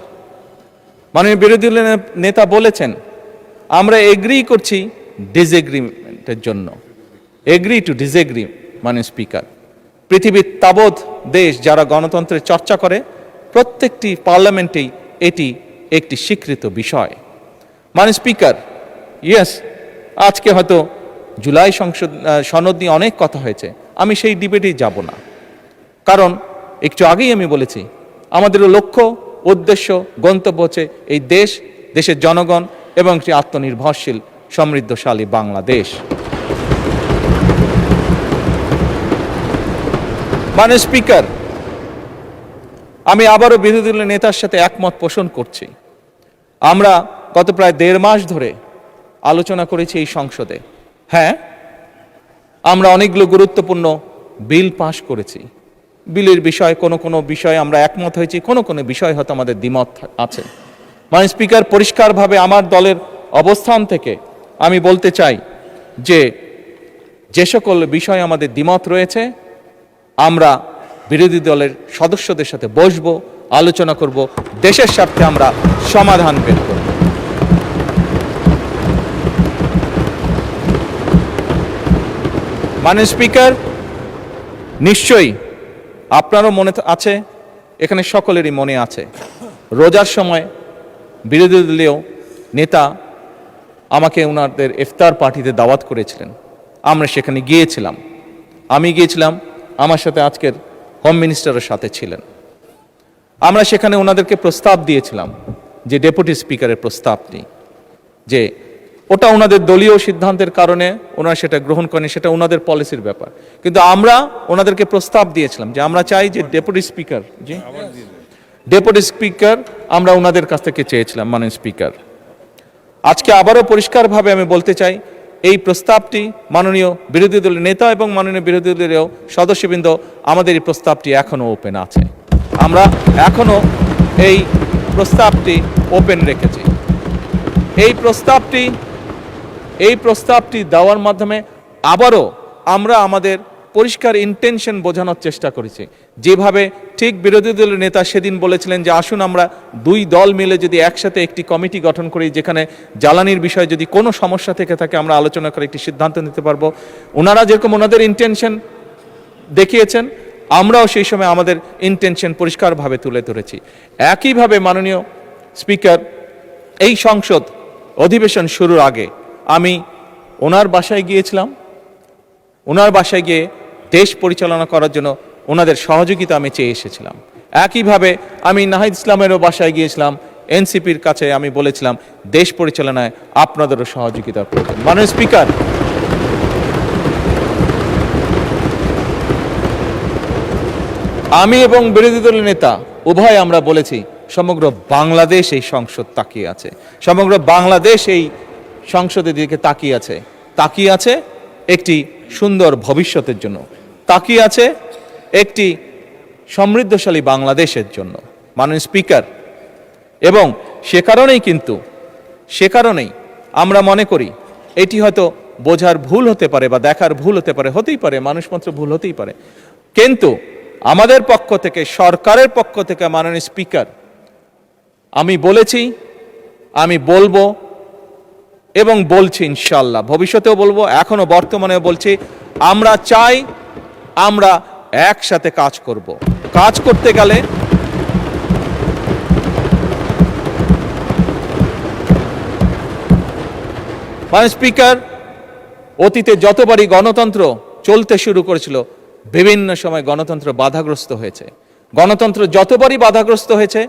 মাননীয় বিরোধী দলের নেতা বলেছেন আমরা এগ্রি করছি ডিসএগ্রিমেন্টের জন্য। Agree to disagree. মাননীয় স্পিকার, পৃথিবীর তাবৎ দেশ যারা গণতন্ত্রের চর্চা করে প্রত্যেকটি পার্লামেন্টেই এটি একটি স্বীকৃত বিষয়। মাননীয় স্পিকার, ইয়েস, আজকে হয়তো জুলাই সনদ নিয়ে অনেক কথা হয়েছে, আমি সেই ডিবেটেই যাব না। কারণ একটু আগেই আমি বলেছি আমাদের লক্ষ্য, উদ্দেশ্য, গন্তব্য হচ্ছে এই দেশ, দেশের জনগণ এবং একটি আত্মনির্ভরশীল সমৃদ্ধশালী বাংলাদেশ। মাননীয় স্পিকার, আমি আবারও বিরোধী দলের নেতার সাথে একমত পোষণ করছি। আমরা গত প্রায় 1.5 মাস ধরে আলোচনা করেছি এই সংসদে। হ্যাঁ, আমরা অনেকগুলো গুরুত্বপূর্ণ বিল পাশ করেছি। বিলের বিষয়ে কোনো বিষয়ে আমরা একমত হয়েছি, কোনো বিষয় হয়তো আমাদের দ্বিমত আছে। মাননীয় স্পিকার, পরিষ্কারভাবে আমার দলের অবস্থান থেকে আমি বলতে চাই যে সকল বিষয়ে আমাদের দ্বিমত রয়েছে আমরা বিরোধী দলের সদস্যদের সাথে বসবো, আলোচনা করব, দেশের স্বার্থে আমরা সমাধান বের করব। মাননীয় স্পিকার, নিশ্চয়ই আপনারও মনে আছে, এখানে সকলেরই মনে আছে, রোজার সময় বিরোধী দলীয় নেতা আমাকে ওনাদের ইফতার পার্টিতে দাওয়াত করেছিলেন। আমরা সেখানে গিয়েছিলাম, আমি গিয়েছিলাম, আমার সাথে আজকের হোম মিনিস্টারের সাথে ছিলেন। আমরা সেখানে ওনাদেরকে প্রস্তাব দিয়েছিলাম যে ডেপুটি স্পিকারের প্রস্তাবটি, যে ওটা ওনাদের দলীয় সিদ্ধান্তের কারণে ওনারা সেটা গ্রহণ করেন, সেটা ওনাদের পলিসির ব্যাপার, কিন্তু আমরা ওনাদেরকে প্রস্তাব দিয়েছিলাম যে আমরা চাই যে ডেপুটি স্পিকার আমরা ওনাদের কাছ থেকে চেয়েছিলাম। মাননীয় স্পিকার, আজকে আবারও পরিষ্কারভাবে আমি বলতে চাই এই প্রস্তাবটি মাননীয় বিরোধী দলের নেতা এবং মাননীয় বিরোধী দলের সদস্যবৃন্দ, আমাদের এই প্রস্তাবটি এখনো ওপেন আছে। আমরা এখনো এই প্রস্তাবটি ওপেন রেখেছি। এই প্রস্তাবটি দেওয়ার মাধ্যমে আবারও আমরা আমাদের পরিষ্কার ইন্টেনশন বোঝানোর চেষ্টা করেছি। যেভাবে ঠিক বিরোধী দলের নেতা সেদিন বলেছিলেন যে আসুন আমরা দুই দল মিলে যদি একসাথে একটি কমিটি গঠন করি, যেখানে জ্বালানির বিষয়ে যদি কোনো সমস্যা থেকে থাকে আমরা আলোচনা করে একটি সিদ্ধান্ত নিতে পারবো। ওনারা যেরকম ওনাদের ইন্টেনশন দেখিয়েছেন, আমরাও সেই সময় আমাদের ইন্টেনশন পরিষ্কারভাবে তুলে ধরেছি। একইভাবে মাননীয় স্পিকার, এই সংসদ অধিবেশন শুরুর আগে আমি ওনার বাসায় গিয়েছিলাম। ওনার বাসায় গিয়ে দেশ পরিচালনা করার জন্য ওনাদের সহযোগিতা আমি চেয়ে এসেছিলাম। একইভাবে আমি নাহিদ ইসলামেরও বাসায় গিয়েছিলাম। এনসিপির কাছে আমি বলেছিলাম দেশ পরিচালনায় আপনাদেরও সহযোগিতা প্রয়োজন। মাননীয় স্পিকার, আমি এবং বিরোধী দলের নেতা উভয় আমরা বলেছি সমগ্র বাংলাদেশ এই সংসদ তাকিয়ে আছে, সমগ্র বাংলাদেশ এই সংসদের দিকে তাকিয়ে আছে একটি সুন্দর ভবিষ্যতের জন্য, তাকিয়ে আছে একটি সমৃদ্ধশালী বাংলাদেশের জন্য। মাননীয় স্পিকার, এবং সে কারণেই আমরা মনে করি এটি হয়তো বোঝার ভুল হতে পারে বা দেখার ভুল হতে পারে, হতেই পারে, মানুষ মাত্র ভুল হতেই পারে, কিন্তু আমাদের পক্ষ থেকে, সরকারের পক্ষ থেকে মাননীয় স্পিকার, আমি বলেছি, আমি বলবো এবং বলছি, ইনশাআল্লাহ ভবিষ্যতেও বলবো, এখনো বর্তমানেও বলছি, আমরা চাই আমরা একসাথে কাজ করব। কাজ করতে গেলে মাননীয় স্পিকার, অতীতে যতবারই গণতন্ত্র চলতে শুরু করেছিল বিভিন্ন সময় গণতন্ত্র বাধাগ্রস্ত হয়েছে। গণতন্ত্র যতবারই বাধাগ্রস্ত হয়েছে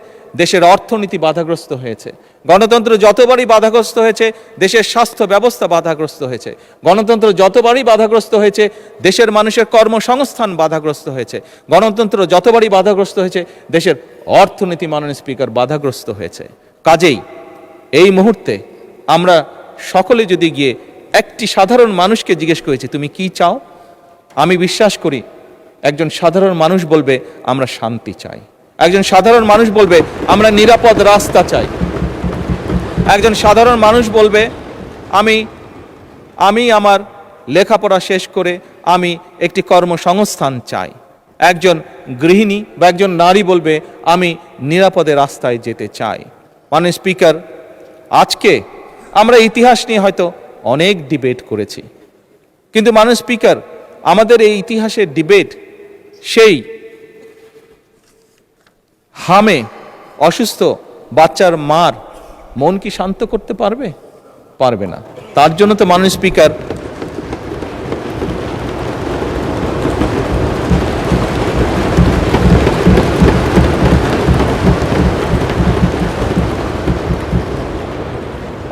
দেশের অর্থনীতি বাধাগ্রস্ত হয়েছে। গণতন্ত্র যতবারই বাধাগ্রস্ত হয়েছে দেশের স্বাস্থ্য ব্যবস্থা বাধাগ্রস্ত হয়েছে। গণতন্ত্র যতবারই বাধাগ্রস্ত হয়েছে দেশের মানুষের কর্মসংস্থান বাধাগ্রস্ত হয়েছে। গণতন্ত্র যতবারই বাধাগ্রস্ত হয়েছে দেশের অর্থনীতি, মাননীয় স্পিকার, বাধাগ্রস্ত হয়েছে। কাজেই এই মুহূর্তে আমরা সকলে যদি গিয়ে একটি সাধারণ মানুষকে জিজ্ঞেস করেছি তুমি কি চাও, আমি বিশ্বাস করি একজন সাধারণ মানুষ বলবে আমরা শান্তি চাই। একজন সাধারণ মানুষ বলবে আমরা নিরাপদ রাস্তা চাই। একজন সাধারণ মানুষ বলবে আমি আমার লেখাপড়া শেষ করে আমি একটি কর্মসংস্থান চাই। একজন গৃহিণী বা একজন নারী বলবে আমি নিরাপদে রাস্তায় যেতে চাই। মাননীয় স্পিকার, আজকে আমরা ইতিহাস নিয়ে হয়তো অনেক ডিবেট করেছি, কিন্তু মাননীয় স্পিকার, আমাদের এই ইতিহাসের ডিবেট সেই হামে অসুস্থ বাচ্চার মার মন কি শান্ত করতে পারবে? পারবে না। তার জন্য তো মাননীয় স্পিকার,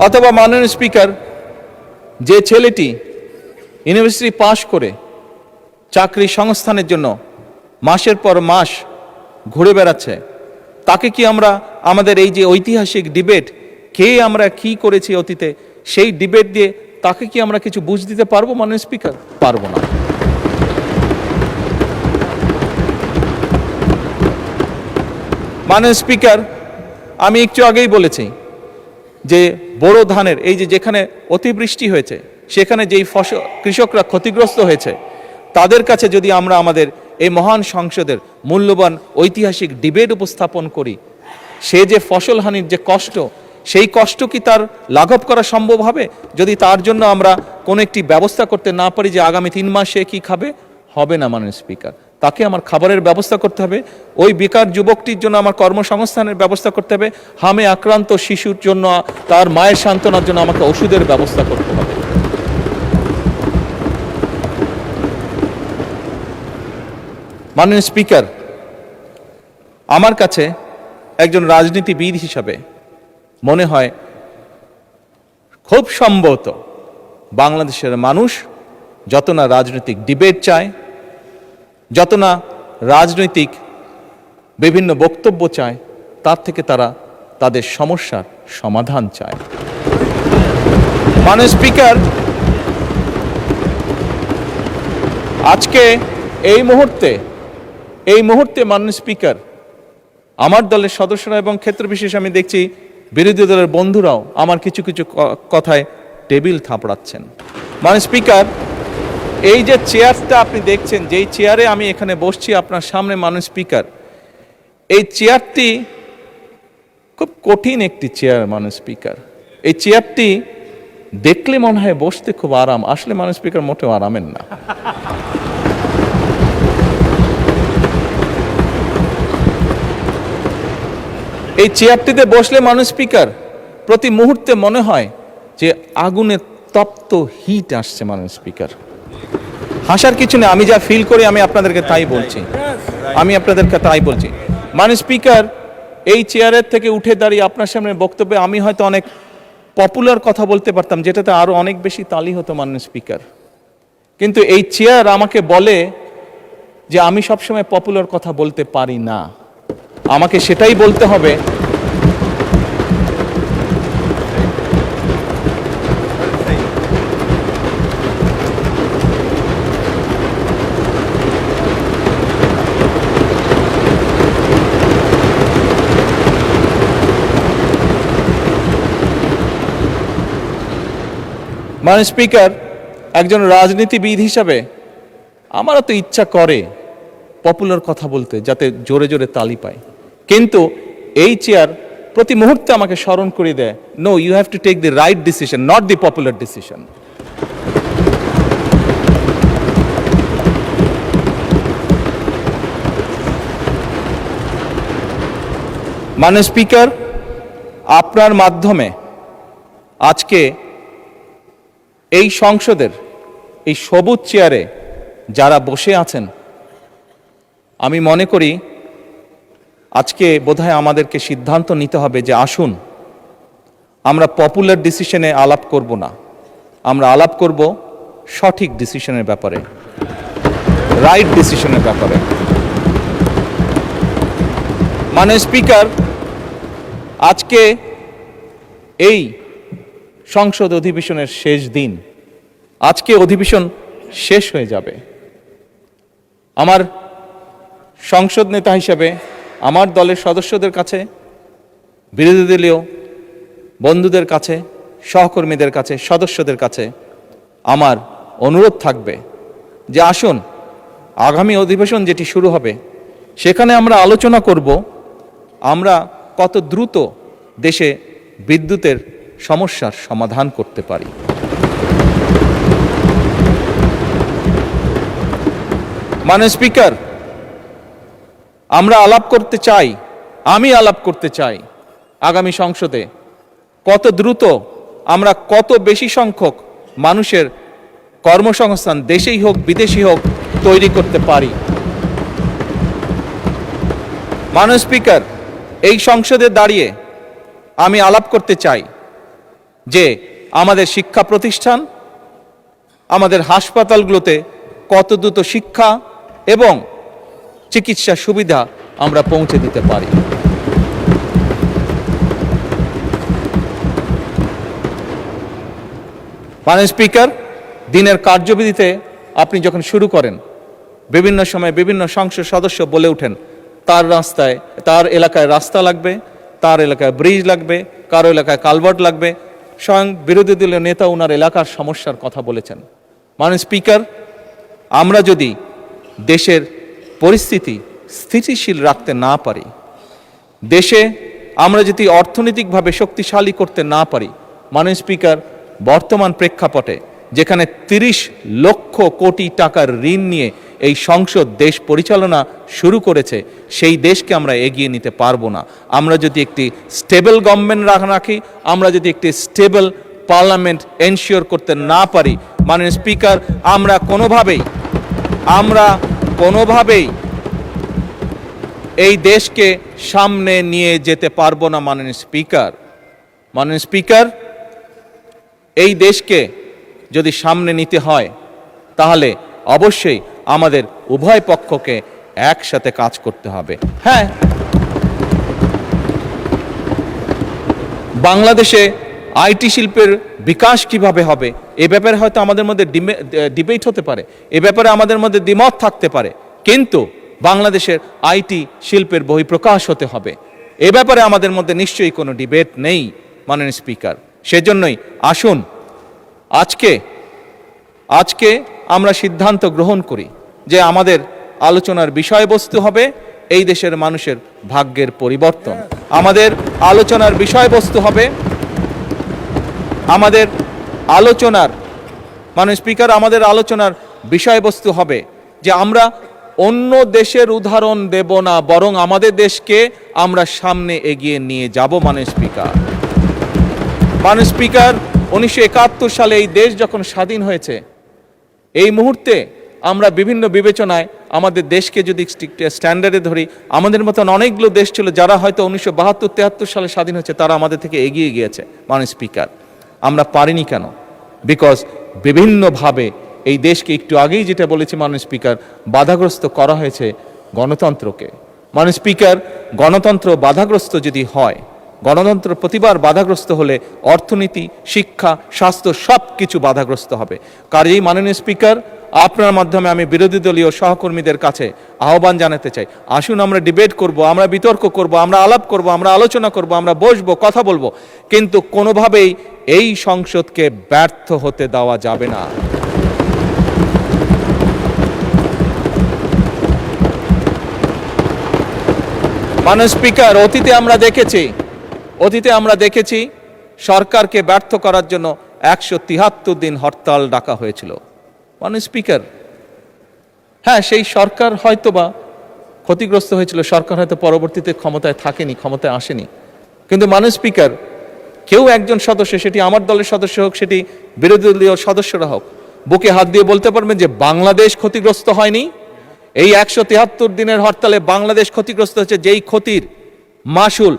অথবা মাননীয় স্পিকার, যে ছেলেটি ইউনিভার্সিটি পাশ করে চাকরি সংস্থানের জন্য মাসের পর মাস ঘুরে বেড়াচ্ছে, তাকে কি আমরা আমাদের এই যে ঐতিহাসিক ডিবেট, কে আমরা কি করেছি অতীতে, সেই ডিবেট দিয়ে তাকে কি আমরা কিছু বুঝ দিতে পারবো? মাননীয় স্পিকার, পারবো না। মাননীয় স্পিকার, আমি একটু আগেই বলেছি যে বোরো ধানের এই যেখানে অতিবৃষ্টি হয়েছে সেখানে যেই ফসল কৃষকরা ক্ষতিগ্রস্ত হয়েছে, তাদের কাছে যদি আমরা আমাদের এই মহান সংসদের মূল্যবান ঐতিহাসিক ডিবেট উপস্থাপন করি, সে যে ফসল হানির যে কষ্ট, সেই কষ্ট কি তার লাঘব করা সম্ভব হবে যদি তার জন্য আমরা কোনো একটি ব্যবস্থা করতে না পারি যে আগামী 3 মাস সে কি খাবে? হবে না। মাননীয় স্পিকার, তাকে আমার খাবারের ব্যবস্থা করতে হবে, ওই বেকার যুবকটির জন্য আমার কর্মসংস্থানের ব্যবস্থা করতে হবে, হামে আক্রান্ত শিশুর জন্য তার মায়ের সান্ত্বনার জন্য আমাকে ওষুধের ব্যবস্থা করতে হবে। মাননীয় স্পিকার, আমার কাছে একজন রাজনীতিবিদ হিসাবে মনে হয় খুব সম্ভবত বাংলাদেশের মানুষ যত না রাজনৈতিক ডিবেট চায়, যত না রাজনৈতিক বিভিন্ন বক্তব্য চায়, তার থেকে তারা তাদের সমস্যার সমাধান চায়। মাননীয় স্পিকার, আজকে এই মুহূর্তে মাননীয় স্পিকার, আমার দলের সদস্যরা এবং ক্ষেত্র বিশেষ আমি দেখছি বিরোধী দলের বন্ধুরাও আমার কিছু কথায় টেবিল থাপড়াচ্ছেন। মাননীয় স্পিকার, এই যে চেয়ারটা আপনি দেখছেন, যেই চেয়ারে আমি এখানে বসছি আপনার সামনে মাননীয় স্পিকার, এই চেয়ারটি খুব কঠিন একটি চেয়ার মাননীয় স্পিকার। এই চেয়ারটি দেখলে মনে হয় বসতে খুব আরাম, আসলে মাননীয় স্পিকার মোটেও আরামের না। এই চেয়ারটিতে বসলে মাননীয় স্পিকার প্রতি মুহূর্তে মনে হয় যে আগুনের তপ্ত হিট আসছে মাননীয় স্পিকার। হাসার কিছু নেই, আমি যা ফিল করি আমি আপনাদেরকে তাই বলছি, মাননীয় স্পিকার এই চেয়ারের থেকে উঠে দাঁড়িয়ে আপনার সামনে বক্তব্যে আমি হয়তো অনেক পপুলার কথা বলতে পারতাম, যেটাতে আরো অনেক বেশি তালি হতো মাননীয় স্পিকার, কিন্তু এই চেয়ার আমাকে বলে যে আমি সবসময় পপুলার কথা বলতে পারি না, আমাকে সেটাই বলতে হবে মাননীয় স্পিকার। একজন রাজনীতিবিদ হিসাবে আমারও তো ইচ্ছা করে পপুলার কথা বলতে, যাতে জোরে জোরে তালি পায়, কিন্তু এই চেয়ার প্রতি মুহূর্তে আমাকে স্মরণ করে দেয়, no, you have to take the right decision, not the popular decision. মাননীয় স্পিকার, আপনার মাধ্যমে আজকে এই সংসদের এই সবুজ চেয়ারে যারা বসে আছেন, আমি মনে করি আজকে বোধহয় আমাদেরকে সিদ্ধান্ত নিতে হবে যে আসুন আমরা পপুলার ডিসিশনে আলাপ করব না, আমরা আলাপ করব সঠিক ডিসিশনের ব্যাপারে, রাইট ডিসিশনের ব্যাপারে। মাননীয় স্পিকার, আজকে এই সংসদ অধিবেশনের শেষ দিন, আজকে অধিবেশন শেষ হয়ে যাবে। আমার সংসদ নেতা হিসেবে আমার দলের সদস্যদের কাছে, বিরোধী দলীয় বন্ধুদের কাছে, সহকর্মীদের কাছে, সদস্যদের কাছে আমার অনুরোধ থাকবে যে আসুন আগামী অধিবেশন যেটি শুরু হবে সেখানে আমরা আলোচনা করব আমরা কত দ্রুত দেশে বিদ্যুতের সমস্যার সমাধান করতে পারি। মাননীয় স্পিকার, আমরা আলাপ করতে চাই, আমি আলাপ করতে চাই আগামী সংসদে কত দ্রুত আমরা কত বেশি সংখ্যক মানুষের কর্মসংস্থান দেশেই হোক বিদেশি হোক তৈরি করতে পারি। মাননীয় স্পিকার, এই সংসদে দাঁড়িয়ে আমি আলাপ করতে চাই যে আমাদের শিক্ষা প্রতিষ্ঠান, আমাদের হাসপাতালগুলোতে কত দ্রুত শিক্ষা এবং চিকিৎসা সুবিধা আমরা পৌঁছে দিতে পারি। মাননীয় স্পিকার, দিনের কার্যবিধিতে আপনি যখন শুরু করেন বিভিন্ন সময় বিভিন্ন সংসদ সদস্য বলে ওঠেন তার এলাকায় রাস্তা লাগবে, তার এলাকায় ব্রিজ লাগবে, কারো এলাকায় কালভার্ট লাগবে, স্বয়ং বিরোধী দলীয় নেতা ওনার এলাকার সমস্যার কথা বলেছেন। মাননীয় স্পিকার, আমরা যদি দেশের পরিস্থিতি স্থিতিশীল রাখতে না পারি, দেশে আমরা যদি অর্থনৈতিকভাবে শক্তিশালী করতে না পারি, মাননীয় স্পিকার, বর্তমান প্রেক্ষাপটে যেখানে 30 লক্ষ কোটি টাকার ঋণ নিয়ে এই সংসদ দেশ পরিচালনা শুরু করেছে, সেই দেশকে আমরা এগিয়ে নিতে পারবো না। আমরা যদি একটি স্টেবল গভর্নমেন্ট রাখি, আমরা যদি একটি স্টেবল পার্লামেন্ট এনশিওর করতে না পারি, মাননীয় স্পিকার, আমরা কোনোভাবেই এই দেশকে সামনে নিয়ে যেতে পারবো না। মাননীয় স্পিকার, এই দেশকে যদি সামনে নিতে হয় তাহলে অবশ্যই আমাদের উভয় পক্ষকে একসাথে কাজ করতে হবে। হ্যাঁ, বাংলাদেশে আইটি শিল্পের বিকাশ কিভাবে হবে এ ব্যাপারে হয়তো আমাদের মধ্যে ডিবেট হতে পারে, এ ব্যাপারে আমাদের মধ্যে দ্বিমত থাকতে পারে, কিন্তু বাংলাদেশের আইটি শিল্পের বহিঃপ্রকাশ হতে হবে, এ ব্যাপারে আমাদের মধ্যে নিশ্চয়ই কোনো ডিবেট নেই। মাননীয় স্পিকার, সেজন্যই আসুন আজকে আমরা সিদ্ধান্ত গ্রহণ করি যে আমাদের আলোচনার বিষয়বস্তু হবে এই দেশের মানুষের ভাগ্যের পরিবর্তন, আমাদের আলোচনার বিষয়বস্তু হবে আমাদের আলোচনার স্পিকার আমাদের আলোচনার বিষয়বস্তু হবে যে আমরা অন্য দেশের উদাহরণ দেব না, বরং আমাদের দেশকে আমরা সামনে এগিয়ে নিয়ে যাব। স্পিকার 1971 সালে এই দেশ যখন স্বাধীন হয়েছে, এই মুহূর্তে আমরা বিভিন্ন বিবেচনায় আমাদের দেশকে যদি স্ট্যান্ডার্ডে ধরি, আমাদের মতন অনেকগুলো দেশ ছিল যারা হয়তো 1972-73 সালে স্বাধীন হয়েছে, তারা আমাদের থেকে এগিয়ে গিয়েছে। স্পিকার আমরা পারিনি কেন? বিকজ বিভিন্নভাবে এই দেশকে একটু আগেই যেটা বলেছি স্পিকার, বাধাগ্রস্ত করা হয়েছে গণতন্ত্রকে। স্পিকার গণতন্ত্র বাধাগ্রস্ত যদি হয়, গণতন্ত্র প্রতিবার বাধাগ্রস্ত হলে অর্থনীতি, শিক্ষা, স্বাস্থ্য সব কিছু বাধাগ্রস্ত হবে। কাজেই মাননীয় স্পিকার, আপনার মাধ্যমে আমি বিরোধী দলীয় সহকর্মীদের কাছে আহ্বান জানাতে চাই, আসুন আমরা ডিবেট করব, আমরা বিতর্ক করব, আমরা আলাপ করব, আমরা আলোচনা করব, আমরা বসবো, কথা বলবো, কিন্তু কোনোভাবেই এই সংসদকে ব্যর্থ হতে দেওয়া যাবে না। স্পিকার, অতীতে আমরা দেখেছি সরকারকে ব্যর্থ করার জন্য 173 দিন হরতাল ডাকা হয়েছিল। স্পিকার, হ্যাঁ, সেই সরকার হয়তোবা ক্ষতিগ্রস্ত হয়েছিল, সরকার হয়তো পরবর্তীতে ক্ষমতায় থাকেনি, ক্ষমতায় আসেনি, কিন্তু স্পিকার, কেউ একজন সদস্য, সেটি আমার দলের সদস্য হোক, সেটি বিরোধী দলীয় সদস্যরা হোক, বুকে হাত দিয়ে বলতে পারবেন যে বাংলাদেশ ক্ষতিগ্রস্ত হয়নি? এই 173 দিনের হরতালে বাংলাদেশ ক্ষতিগ্রস্ত হচ্ছে, যেই ক্ষতির মাসুল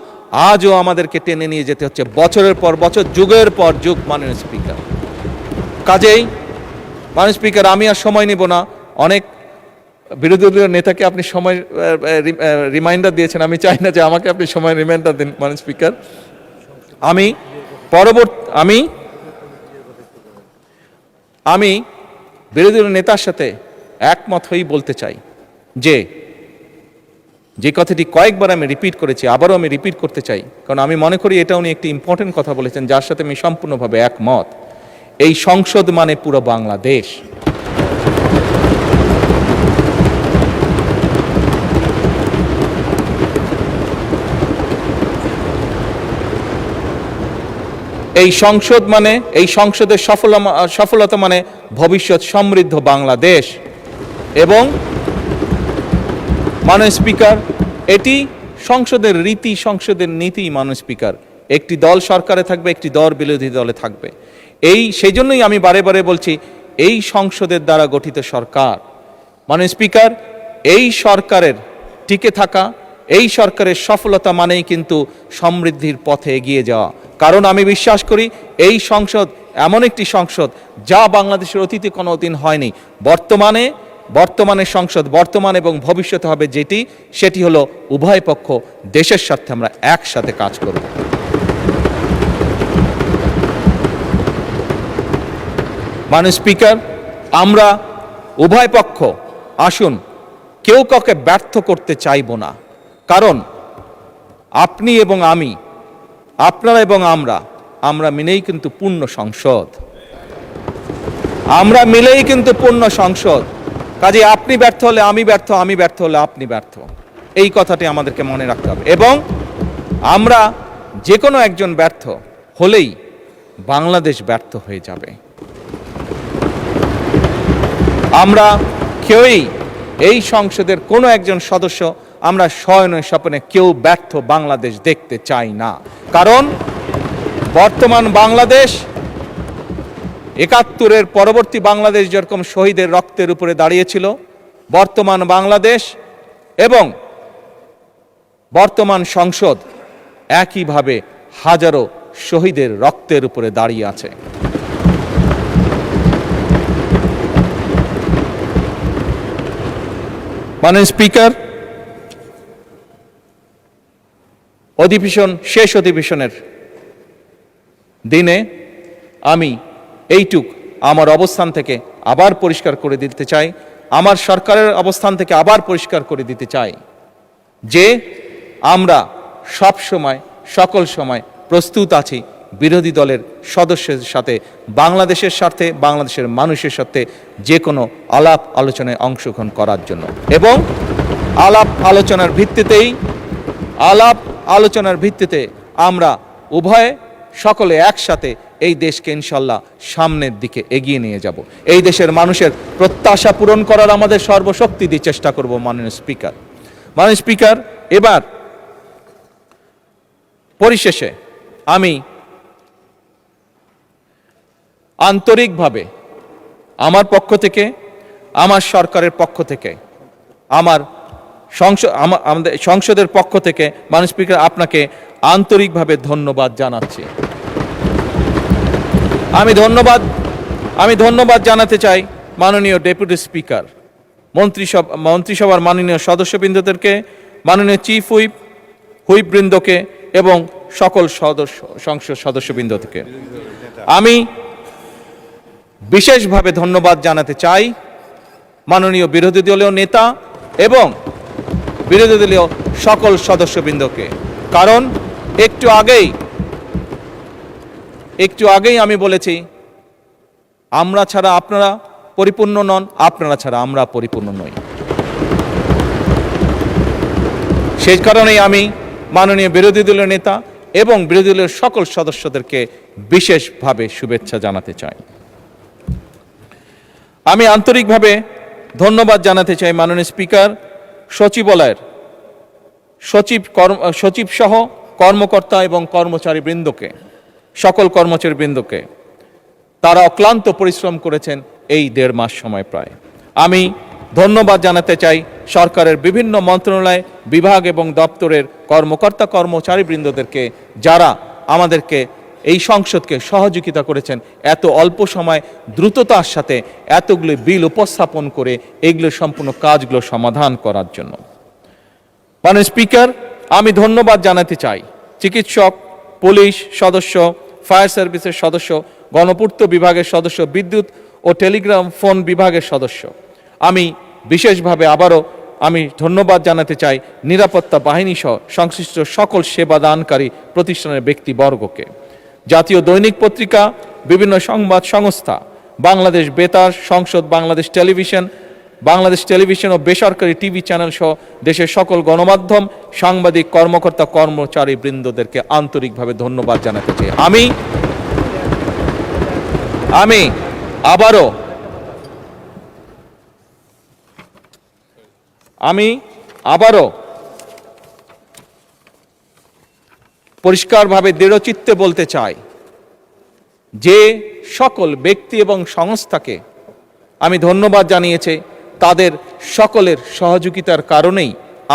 আজও আমাদেরকে টেনে নিয়ে যেতে হচ্ছে বছরের পর বছর, যুগের পর যুগ। স্পিকার, কাজেই স্পিকার, আমি আর সময় নিব না। অনেক বিরোধী দলীয় নেতাকে আপনি সময় রিমাইন্ডার দিয়েছেন, আমি চাই না যে আমাকে আপনি সময় রিমাইন্ডার দিন। স্পিকার, আমি বিরোধী দলীয় নেতার সাথে একমত হয়েই বলতে চাই যে কথাটি কয়েকবার আমি রিপিট করেছি, আবারও আমি রিপিট করতে চাই, কারণ আমি মনে করি এটা উনি একটি ইম্পর্টেন্ট কথা বলেছেন, যার সাথে আমি সম্পূর্ণভাবে একমত। এই সংসদ মানে পুরো বাংলাদেশ। এই সংসদ মানে, এই সংসদের সফলতা মানে ভবিষ্যৎ সমৃদ্ধ বাংলাদেশ। এবং স্পিকার, এটি সংসদের রীতি, সংসদের নীতি। স্পিকার, একটি দল সরকারে থাকবে, একটি দল বিরোধী দলে থাকবে। সেই জন্যই আমি বারে বারে বলছি, এই সংসদের দ্বারা গঠিত সরকার। স্পিকার, এই সরকারের টিকে থাকা, এই সরকারের সফলতা মানেই কিন্তু সমৃদ্ধির পথে এগিয়ে যাওয়া। কারণ আমি বিশ্বাস করি এই সংসদ এমন একটি সংসদ যা বাংলাদেশের অতীতে কোনো দিন হয়নি। বর্তমানে সংসদ, বর্তমান এবং ভবিষ্যতে হবে সেটি হলো উভয় পক্ষ দেশের স্বার্থে আমরা একসাথে কাজ করব। স্পিকার, আমরা উভয় পক্ষ আসুন কেউ কাউকে ব্যর্থ করতে চাইব না, কারণ আপনি এবং আমি, আপনারা এবং আমরা মিলেই কিন্তু পূর্ণ সংসদ, আমরা মিলেই কিন্তু পূর্ণ সংসদ। কাজে আপনি ব্যর্থ হলে আমি ব্যর্থ, আমি ব্যর্থ হলে আপনি ব্যর্থ, এই কথাটি আমাদেরকে মনে রাখতে হবে। এবং আমরা যে কোনো একজন ব্যর্থ হলেই বাংলাদেশ ব্যর্থ হয়ে যাবে। আমরা কেউই এই সংসদের কোনো একজন সদস্য আমরা শয়নে স্বপ্নে কেউ ব্যর্থ বাংলাদেশ দেখতে চাই না। কারণ বর্তমান বাংলাদেশ ৭১-এর পরবর্তী বাংলাদেশ যেরকম শহীদের রক্তের উপরে দাঁড়িয়েছিল, বর্তমান বাংলাদেশ এবং বর্তমান সংসদ একইভাবে হাজারো শহীদের রক্তের উপরে দাঁড়িয়ে আছে। স্পিকার, শেষ অধিবেশনের দিনে আমি এইটুক আমার অবস্থান থেকে আবার পরিষ্কার করে দিতে চাই, আমার সরকারের অবস্থান থেকে আবার পরিষ্কার করে দিতে চাই যে আমরা সব সময়, সকল সময় প্রস্তুত আছি বিরোধী দলের সদস্যের সাথে বাংলাদেশের স্বার্থে, বাংলাদেশের মানুষের সাথে যে কোনো আলাপ আলোচনায় অংশগ্রহণ করার জন্য, এবং আলাপ আলোচনার ভিত্তিতে আমরা উভয়ে সকলে একসাথে এই দেশকে ইনশাল্লাহ সামনের দিকে এগিয়ে নিয়ে যাব। এই দেশের মানুষের প্রত্যাশা পূরণ করার আমাদের সর্বশক্তি দিয়ে চেষ্টা করব। মাননীয় স্পিকার, এবার পরিশেষে আমি আন্তরিকভাবে আমার পক্ষ থেকে, আমার সরকারের পক্ষ থেকে, আমাদের সংসদের পক্ষ থেকে মাননীয় স্পিকার আপনাকে আন্তরিকভাবে ধন্যবাদ জানাচ্ছি। আমি ধন্যবাদ জানাতে চাই মাননীয় ডেপুটি স্পিকার, মন্ত্রিসভার মাননীয় সদস্যবৃন্দদেরকে, মাননীয় চিফ হুইপবৃন্দকে এবং সকল সংসদ সদস্যবৃন্দকে। আমি বিশেষভাবে ধন্যবাদ জানাতে চাই মাননীয় বিরোধী দলীয় নেতা এবং বিরোধী দলীয় সকল সদস্যবৃন্দকে, কারণ একটু আগেই আমি বলেছি, আমরা ছাড়া আপনারা পরিপূর্ণ নন, আপনারা ছাড়া আমরা পরিপূর্ণ নই। সেই কারণেই আমি মাননীয় বিরোধী দলীয় নেতা এবং বিরোধী দলের সকল সদস্যদেরকে বিশেষভাবে শুভেচ্ছা জানাতে চাই। আমি আন্তরিকভাবে ধন্যবাদ জানাতে চাই মাননীয় স্পিকার, সচিবালয়ের সচিব সহ কর্মকর্তা এবং কর্মচারীবৃন্দকে, সকল কর্মচারীবৃন্দকে। তারা অক্লান্ত পরিশ্রম করেছেন এই 1.5 মাস সময় প্রায়। আমি ধন্যবাদ জানাতে চাই সরকারের বিভিন্ন মন্ত্রণালয়, বিভাগ এবং দপ্তরের কর্মকর্তা কর্মচারীবৃন্দদেরকে, যারা আমাদেরকে এই সংসদকে সহযোগিতা করেছেন এত অল্প সময় দ্রুততার সাথে এতগুলো বিল উপস্থাপন করে এইগুলো সম্পূর্ণ কাজগুলো সমাধান করার জন্য। মাননীয় স্পিকার, আমি ধন্যবাদ জানাতে চাই চিকিৎসক, পুলিশ সদস্য, ফায়ার সার্ভিসের সদস্য, গণপূর্ত বিভাগের সদস্য, বিদ্যুৎ ও টেলিগ্রাম ফোন বিভাগের সদস্য। আমি বিশেষভাবে আবারও ধন্যবাদ জানাতে চাই নিরাপত্তা বাহিনী সহ সংশ্লিষ্ট সকল সেবাদানকারী প্রতিষ্ঠানের ব্যক্তিবর্গকে। জাতীয় দৈনিক পত্রিকা, বিভিন্ন সংবাদ সংস্থা, বাংলাদেশ বেতার, সংসদ, বাংলাদেশ টেলিভিশন ও বেসরকারি টিভি চ্যানেল সহ দেশের সকল গণমাধ্যম, সাংবাদিক, কর্মকর্তা, কর্মচারী বৃন্দদেরকে আন্তরিকভাবে ধন্যবাদ জানাতে চাই। আমি আবারও পরিষ্কারভাবে দৃঢ়চিত্তে বলতে চাই যে সকল ব্যক্তি এবং সংস্থাকে আমি ধন্যবাদ জানিয়েছি, তাদের সকলের সহযোগিতার কারণেই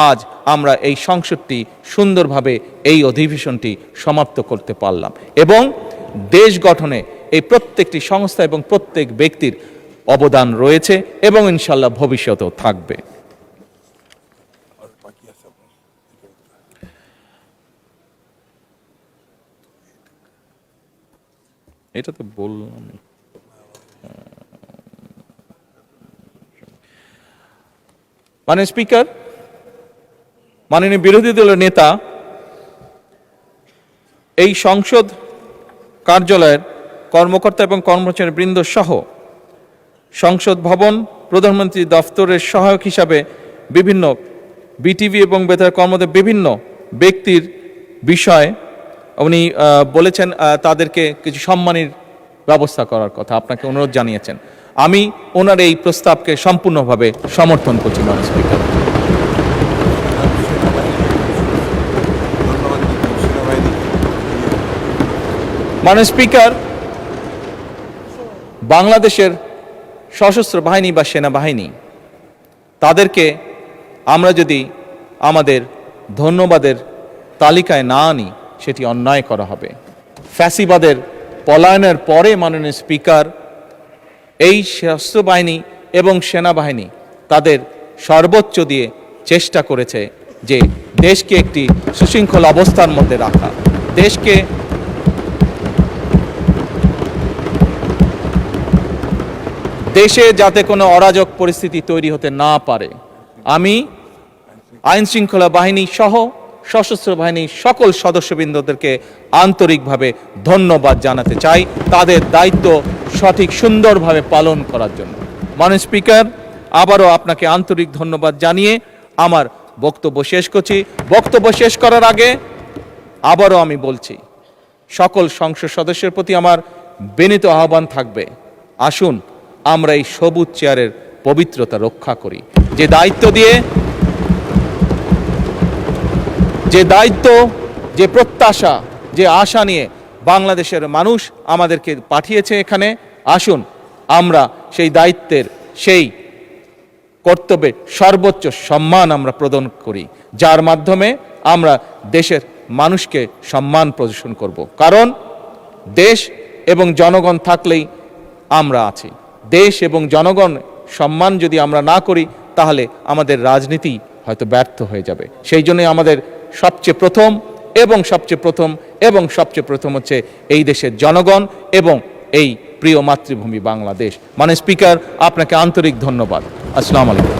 আজ আমরা এই সংসদটি সুন্দরভাবে এই অধিবেশনটি সমাপ্ত করতে পারলাম, এবং দেশ গঠনে এই প্রত্যেকটি সংস্থা এবং প্রত্যেক ব্যক্তির অবদান রয়েছে এবং ইনশাল্লাহ ভবিষ্যতেও থাকবে। এটা তো বললাম। মাননীয় স্পিকার, মাননীয় বিরোধী দলের নেতা, এই সংসদ কার্যালয়ের কর্মকর্তা এবং কর্মচারী বৃন্দ সহ সংসদ ভবন, প্রধানমন্ত্রী দফতরের সহায়ক হিসাবে বিভিন্ন বিটিভি এবং বেতার কর্মদের বিভিন্ন ব্যক্তির বিষয়ে উনি বলেছেন তাদেরকে কিছু সম্মানের ব্যবস্থা করার কথা, আপনাকে অনুরোধ জানিয়েছেন। আমি ওনার এই প্রস্তাবকে সম্পূর্ণভাবে সমর্থন করছি। মাননীয় স্পিকার, মাননীয় স্পিকার, বাংলাদেশের সশস্ত্র বাহিনী বা সেনাবাহিনী, তাদেরকে আমরা যদি আমাদের ধন্যবাদের তালিকায় না আনি সেটি অন্যায় করা হবে। ফ্যাসিবাদের পলায়নের পরে মাননীয় স্পিকার, এই সশস্ত্র বাহিনী এবং সেনাবাহিনী তাদের সর্বোচ্চ দিয়ে চেষ্টা করেছে যে দেশকে একটি সুশৃঙ্খল অবস্থার মধ্যে রাখা, দেশে যাতে কোনো অরাজক পরিস্থিতি তৈরি হতে না পারে। আমি আইন শৃঙ্খলা বাহিনী সহ সশস্ত্র বাহিনীর সকল সদস্যবৃন্দদেরকে আন্তরিকভাবে ধন্যবাদ জানাতে চাই তাদের দায়িত্ব সঠিক সুন্দরভাবে পালন করার জন্য। মাননীয় স্পিকার, আবারও আপনাকে আন্তরিক ধন্যবাদ জানিয়ে আমার বক্তব্য শেষ করছি। বক্তব্য শেষ করার আগে আবারও আমি বলছি, সকল সংসদ সদস্যের প্রতি আমার বিনীত আহ্বান থাকবে, আসুন আমরা এই সবুজ চেয়ারের পবিত্রতা রক্ষা করি। যে দায়িত্ব, যে প্রত্যাশা, যে আশা নিয়ে বাংলাদেশের মানুষ আমাদেরকে পাঠিয়েছে এখানে, আসুন আমরা সেই দায়িত্বের, সেই কর্তব্যের সর্বোচ্চ সম্মান আমরা প্রদান করি, যার মাধ্যমে আমরা দেশের মানুষকে সম্মান প্রদর্শন করব। কারণ দেশ এবং জনগণ থাকলেই আমরা আছি। দেশ এবং জনগণ সম্মান যদি আমরা না করি, তাহলে আমাদের রাজনীতি হয়তো ব্যর্থ হয়ে যাবে। সেই জন্যই আমাদের সবচেয়ে প্রথম হচ্ছে এই দেশের জনগণ এবং এই প্রিয় মাতৃভূমি বাংলাদেশ। মাননীয় স্পিকার, আপনাকে আন্তরিক ধন্যবাদ। আসসালামু আলাইকুম।